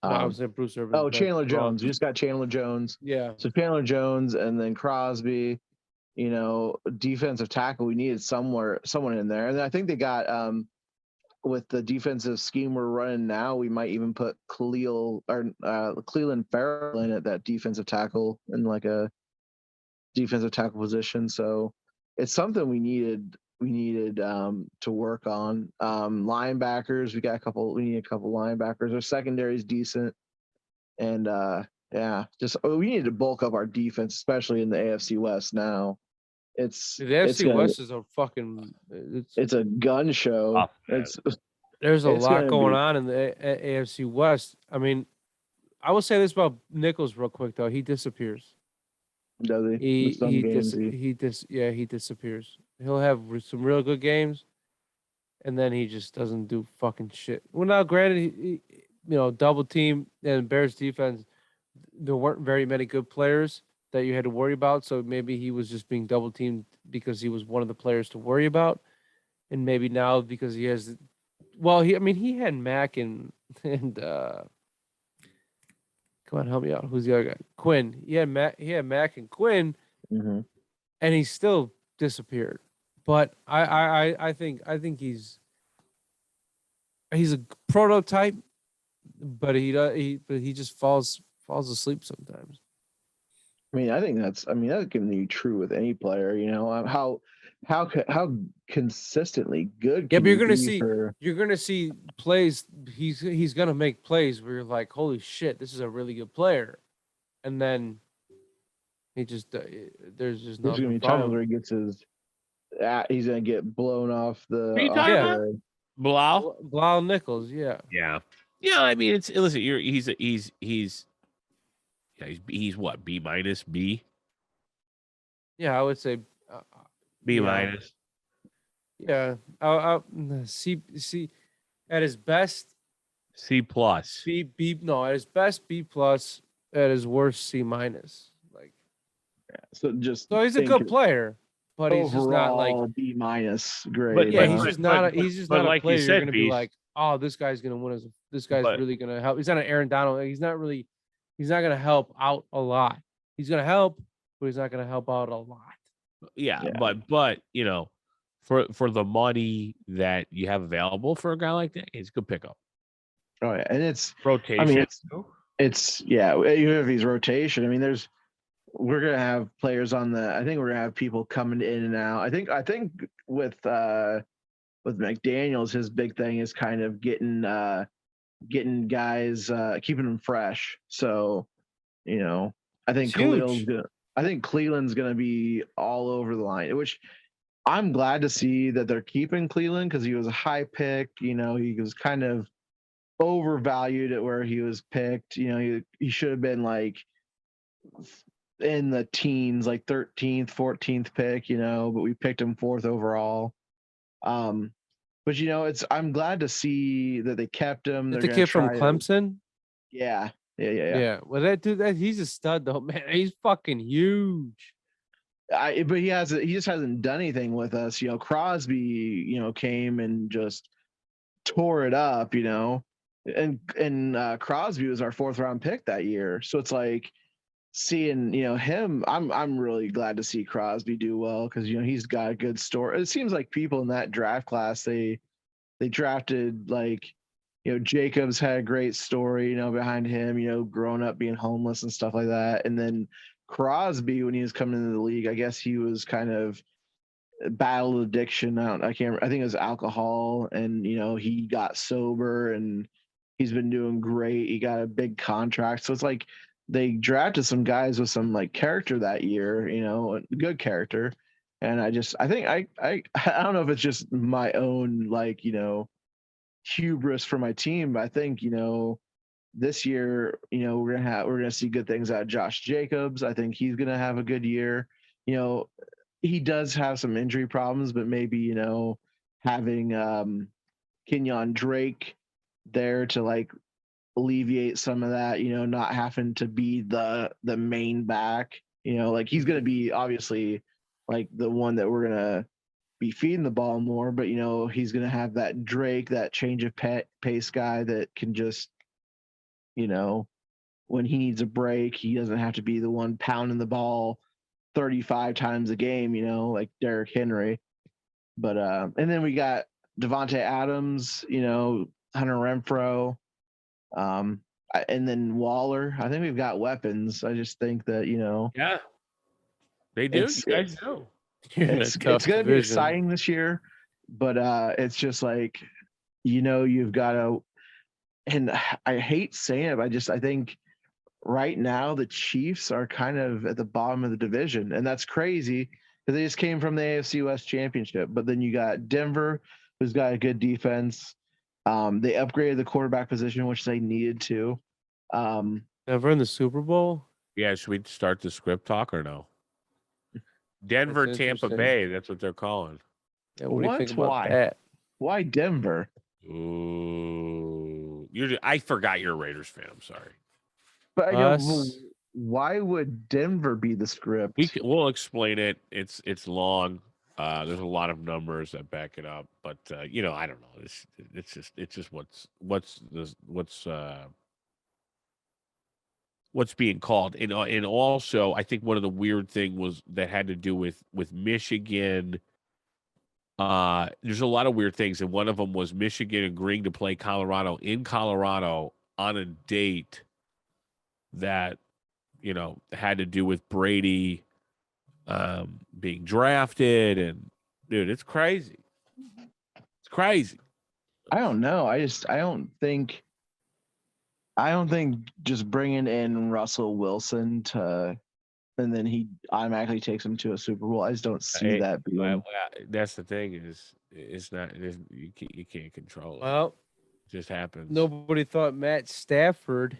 I was saying Bruce Irvin. Chandler Jones. We just got Chandler Jones. Yeah. So Chandler Jones and then Crosby. Defensive tackle. We needed someone in there, and I think they got with the defensive scheme we're running now, we might even put Cleveland Farrell in at that defensive tackle in like a defensive tackle position. So it's something we needed to work on. Linebackers, we need a couple linebackers. Our secondary is decent. And we need to bulk up our defense, especially in the AFC West now. The AFC West is a fucking it's a gun show. There's a lot going on in the AFC West. I mean, I will say this about Nichols real quick though. He disappears. Does he? He disappears. He'll have some real good games, and then he just doesn't do fucking shit. Well, now granted, double team and Bears defense, there weren't very many good players that you had to worry about. So maybe he was just being double teamed because he was one of the players to worry about, and maybe now because he has, he had Mac and come on, help me out. Who's the other guy? Quinn. He had Mac and Quinn, and he still disappeared. But I think he's a prototype, but he just falls asleep sometimes. I mean, I think that can be true with any player. How consistently good. Yeah, but you're gonna see plays. He's gonna make plays where you're like, holy shit, this is a really good player, and then he just there's just no. There's gonna be times where he gets he's gonna get blown off the. Blau Nichols, yeah. I mean, he's what, B minus B? Yeah, I would say B minus. Yeah, C at his best C plus. At his best B plus, at his worst C minus. So he's a good player, but he's just not like B minus grade. But yeah, he's just not a player you're going to be like, oh, this guy's going to win us. This guy's really going to help. He's not an Aaron Donald. He's not going to help out a lot. He's going to help, but he's not going to help out a lot. Yeah. But for the money that you have available for a guy like that, it's a good pickup. Oh yeah, and it's rotation. I mean, even if he's rotation, I mean, we're gonna have players on I think we're gonna have people coming in and out. I think with McDaniels, his big thing is kind of getting guys, keeping them fresh. So, I think Cleveland's gonna be all over the line, which I'm glad to see that they're keeping Cleveland because he was a high pick. He was kind of overvalued at where he was picked. He should have been like in the teens, like 13th, 14th pick, but we picked him 4th overall. But I'm glad to see that they kept him. The kid from Clemson? Yeah. Well, that dude, he's a stud though, man. He's fucking huge. But he just hasn't done anything with us. Crosby, came and just tore it up, and Crosby was our 4th round pick that year. So it's like seeing, him, I'm really glad to see Crosby do well because, he's got a good story. It seems like people in that draft class, they drafted Jacobs had a great story, behind him, growing up being homeless and stuff like that. And then Crosby, when he was coming into the league, I guess he was kind of battled addiction. I think it was alcohol, and he got sober and he's been doing great. He got a big contract. So it's like they drafted some guys with some character that year, good character. And I think I don't know if it's just my own hubris for my team, but I think this year, we're gonna see good things out of Josh Jacobs. I think he's gonna have a good year. He does have some injury problems, but maybe having Kenyon Drake there to alleviate some of that. Not having to be the main back. He's gonna be obviously the one that we're gonna be feeding the ball more, but he's gonna have that Drake, that change of pace guy that can just when he needs a break, he doesn't have to be the one pounding the ball 35 times a game, like Derrick Henry. But and then we got Devontae Adams, Hunter Renfrow, and then Waller. I think we've got weapons. I just think that yeah, they do. You guys do. It's going to be exciting this year, but it's just like, you've got to, and I hate saying it, but I think right now the Chiefs are kind of at the bottom of the division, and that's crazy because they just came from the AFC West Championship. But then you got Denver, who's got a good defense. They upgraded the quarterback position, which they needed to. Denver in the Super Bowl? Yeah, should we start the script talk or no? Denver, Tampa Bay, that's what they're calling. Yeah, what do you think about that? Why Denver? Ooh, I forgot you're a Raiders fan. I'm sorry. But why would Denver be the script? We'll explain it. It's long. There's a lot of numbers that back it up, but I don't know. It's just what's being called, and also I think one of the weird thing was that had to do with Michigan. There's a lot of weird things, and one of them was Michigan agreeing to play Colorado in Colorado on a date that had to do with Brady being drafted, and dude, it's crazy. It's crazy. I don't know. I don't think just bringing in Russell Wilson and then he automatically takes him to a Super Bowl. I just don't see that. That's the thing it's not. You can't control it. Well, it just happens. Nobody thought Matt Stafford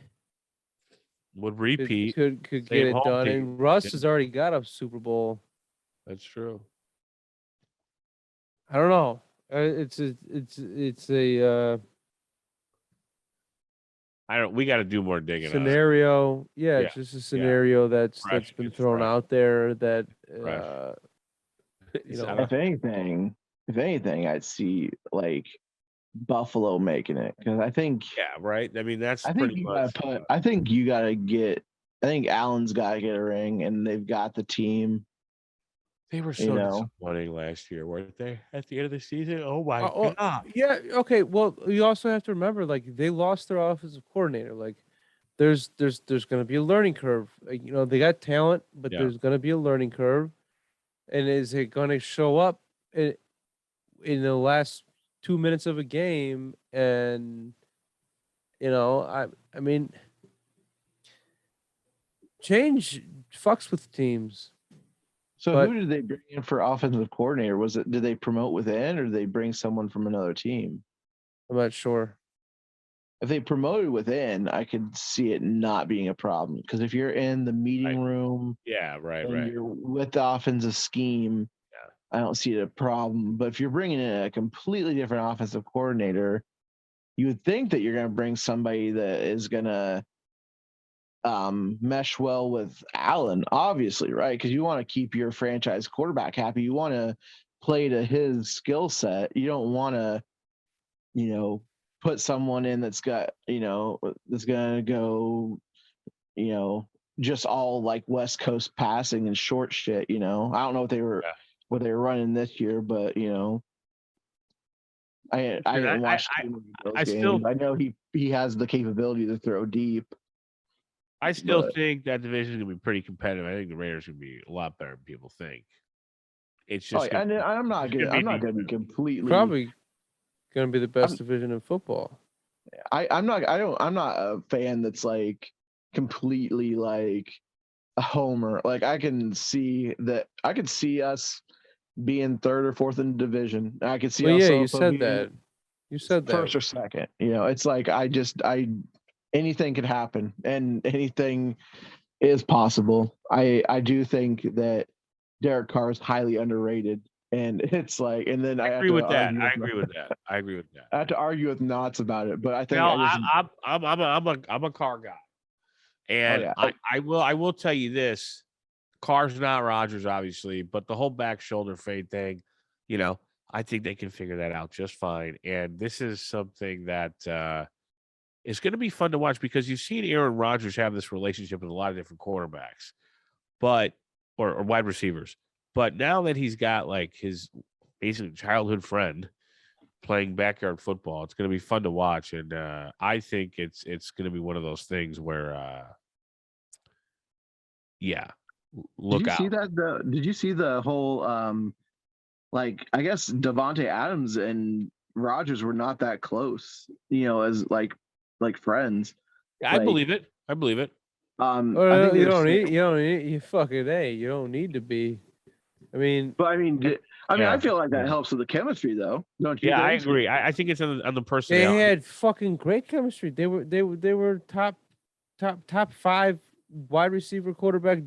would repeat. Could get it done, and Russ has already got a Super Bowl. That's true. I don't know. It's a. We got to do more digging. Scenario, yeah, it's just a scenario that's been thrown out there. That if anything, I'd see like Buffalo making it, because I think right. I mean, that's I think Allen's got to get a ring, and they've got the team. They were so disappointing last year, weren't they? At the end of the season, oh my god! Yeah, okay. Well, you also have to remember, like, they lost their offensive coordinator. Like, there's going to be a learning curve. They got talent, but there's going to be a learning curve. And is it going to show up in the last 2 minutes of a game? And I mean, change fucks with teams. So who did they bring in for offensive coordinator? Did they promote within, or did they bring someone from another team? I'm not sure. If they promoted within, I could see it not being a problem, because if you're in the meeting room, right, you're with the offensive scheme, I don't see it a problem. But if you're bringing in a completely different offensive coordinator, you would think that you're going to bring somebody that is going to mesh well with Allen, obviously, right? Because you want to keep your franchise quarterback happy. You want to play to his skill set. You don't want to, put someone in that's got, that's going to go, just all like West Coast passing and short shit. I don't know what they were running this year, but I didn't watch those games. I know he has the capability to throw deep. I still think that division is going to be pretty competitive. I think the Raiders are going to be a lot better than people think. It's just, I'm not going to be completely probably going to be the best division in football. I'm not a fan that's like completely like a homer. Like I can see us being third or fourth in the division. I could see. Well, yeah, you said that. You said that first or second. It's like anything could happen, and anything is possible. I do think that Derek Carr is highly underrated, and it's like, and then I agree with that. I agree with that. I have to argue with Knotz about it, but I think I'm a Carr guy, and I will tell you this: Carr's not Rodgers, obviously, but the whole back shoulder fade thing, I think they can figure that out just fine. And this is something that it's going to be fun to watch, because you've seen Aaron Rodgers have this relationship with a lot of different quarterbacks, or wide receivers. But now that he's got like his basically childhood friend playing backyard football, it's going to be fun to watch. And I think it's going to be one of those things where, look out. Did you see the whole I guess Davante Adams and Rodgers were not that close, as like friends. I believe it. I believe it. I think you don't need you fucking you don't need to be. I mean, I feel like that helps with the chemistry, though. Don't you? Yeah, think? I agree. I think it's on the personality. They had fucking great chemistry. They were top 5 wide receiver quarterback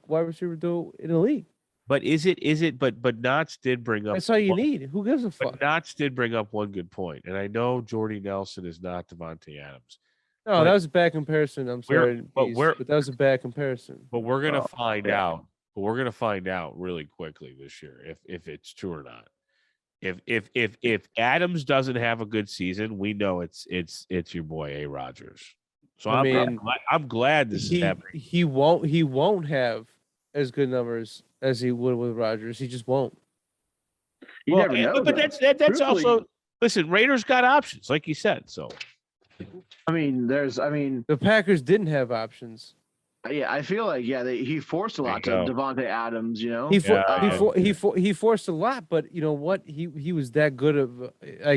wide receiver duo in the league. But is it? But Knotz did bring up. That's all you need. Who gives a fuck? But Knotz did bring up one good point, and I know Jordy Nelson is not Davante Adams. No, that was a bad comparison. I'm sorry, but that was a bad comparison. But we're gonna find out. But we're gonna find out really quickly this year if it's true or not. If Adams doesn't have a good season, we know it's your boy A. Rodgers. So I'm glad this is happening. He won't have as good numbers as he would with Rodgers. He just won't. You never know. But that's also listen. Raiders got options, like you said. So. The Packers didn't have options. Yeah, I feel like he forced a lot to Davante Adams. He forced a lot, but you know what? He was that good of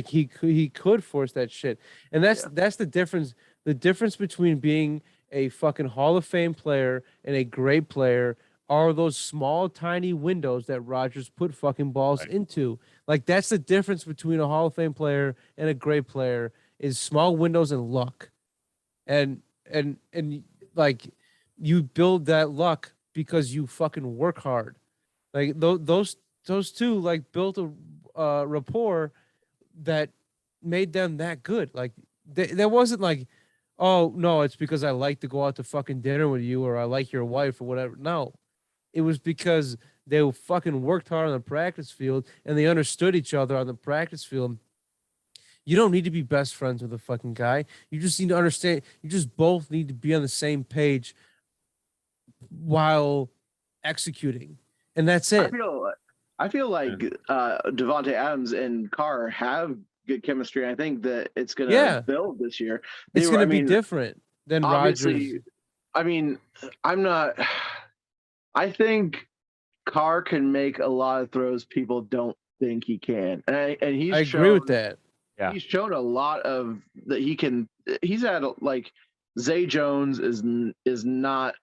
he could force that shit, and that's the difference. The difference between being a fucking Hall of Fame player and a great player are those small, tiny windows that Rodgers put fucking balls into. Like that's the difference between a Hall of Fame player and a great player. Is small windows and luck, and like you build that luck because you fucking work hard. Like those two like built a rapport that made them that good. Like there wasn't like, oh no, it's because I like to go out to fucking dinner with you or I like your wife or whatever. No, it was because they fucking worked hard on the practice field and they understood each other on the practice field. You don't need to be best friends with a fucking guy. You just need to understand. You just both need to be on the same page while executing, and that's it. I feel like Davante Adams and Carr have good chemistry. I think that it's going to build this year. It's going to be different than Rodgers. I think Carr can make a lot of throws people don't think he can, and I agree with that. Yeah. He's shown a lot of that he can. He's had like Zay Jones is not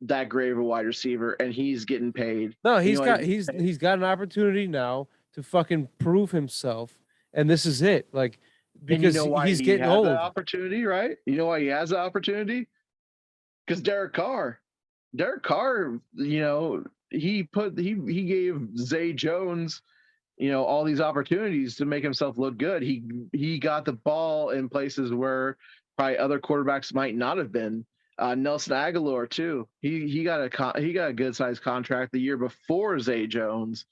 that great of a wide receiver, and he's getting paid. No, he's got an opportunity now to fucking prove himself, and this is it. Like because he's getting old. That opportunity, right? You know why he has the opportunity? Because Derek Carr, he gave Zay Jones. All these opportunities to make himself look good. He got the ball in places where probably other quarterbacks might not have been. Nelson Aguilar too. He got a good sized contract the year before Zay Jones,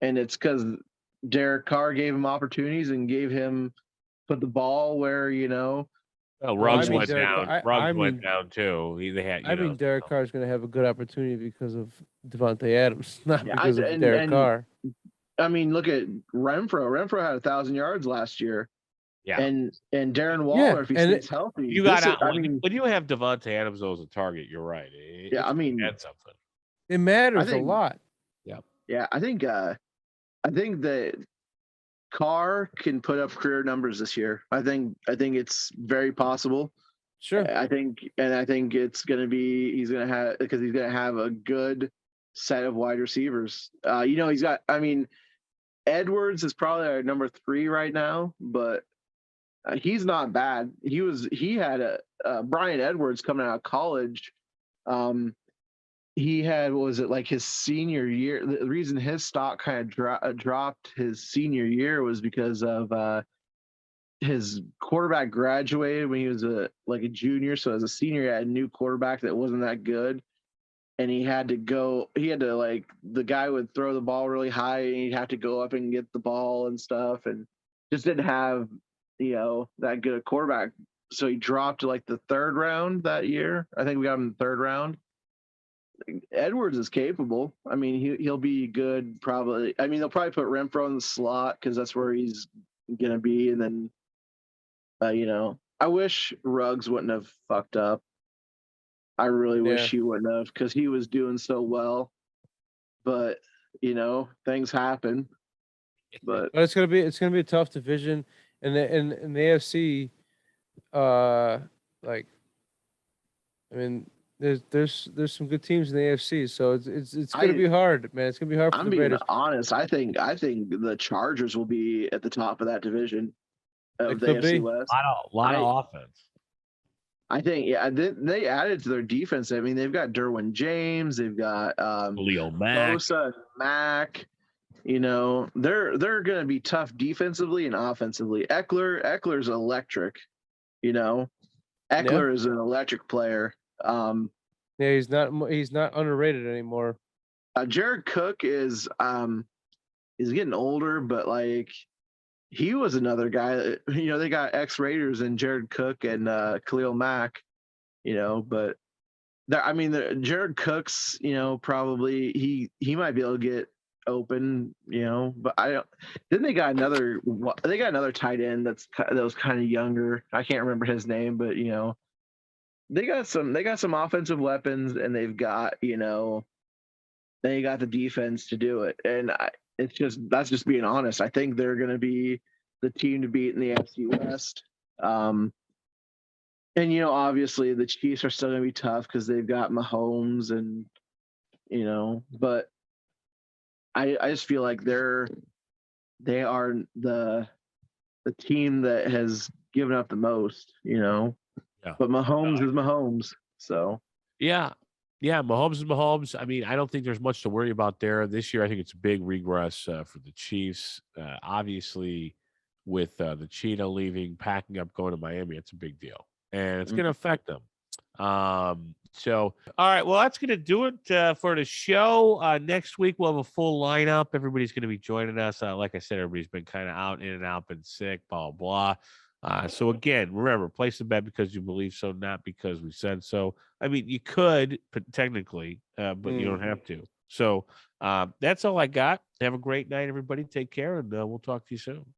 and it's because Derek Carr gave him opportunities and put the ball where Well, Ruggs went down. Ruggs went down too. Derek Carr is going to have a good opportunity because of Davante Adams, not because of Derek Carr. I mean, look at Renfro. Renfro had 1,000 yards last year. Yeah. And Darren Waller, if he stays healthy. When you have Davante Adams as a target, you're right. That's something. It matters a lot. Yeah. Yeah. I think that Carr can put up career numbers this year. I think it's very possible. Sure. I think it's going to be, he's going to have a good set of wide receivers. He's got, Edwards is probably our number 3 right now, but he's not bad. He had Brian Edwards coming out of college. He had, his senior year. The reason his stock kind of dropped his senior year was because of his quarterback graduated when he was a junior. So as a senior, he had a new quarterback that wasn't that good. And the guy would throw the ball really high and he'd have to go up and get the ball and stuff, and just didn't have, that good a quarterback. So he dropped to the 3rd round that year. I think we got him in the 3rd round. Edwards is capable. He'll be good probably. They'll probably put Renfro in the slot because that's where he's going to be. And then, I wish Ruggs wouldn't have fucked up. I really wish he wouldn't have, because he was doing so well. But things happen. But it's gonna be a tough division, and in the AFC, like, I mean, there's some good teams in the AFC, so it's gonna be hard, man. It's gonna be hard for the Raiders. I'm being honest. I think the Chargers will be at the top of that division of the AFC West. A lot of offense. I think, they added to their defense. I mean, they've got Derwin James, they've got Leo Mack, Bosa, Mack. They're going to be tough defensively and offensively. Eckler's electric. Eckler is an electric player. He's not underrated anymore. Jared Cook is he's getting older, but like, he was another guy that, they got ex-Raiders and Jared Cook and Khalil Mack, but Jared Cook's, probably he might be able to get open, but then they got another tight end that was kind of younger. I can't remember his name, but they got some offensive weapons, and they've got, they got the defense to do it. And that's just being honest. I think they're going to be the team to beat in the AFC West. And obviously the Chiefs are still going to be tough because they've got Mahomes, and but I just feel like they are the team that has given up the most, Yeah. But Mahomes is Mahomes, so yeah. Mahomes is Mahomes. I mean, I don't think there's much to worry about there this year. I think it's a big regress for the Chiefs. Obviously, with the Cheetah leaving, packing up, going to Miami, it's a big deal, and it's going to affect them. So, all right, well, that's going to do it for the show. Next week, we'll have a full lineup. Everybody's going to be joining us. Like I said, everybody's been kind of out, in and out, been sick, blah, blah, blah. So again, remember, place the bet because you believe so, not because we said so. I mean, you could technically, but you don't have to. So that's all I got. Have a great night, everybody. Take care, and we'll talk to you soon.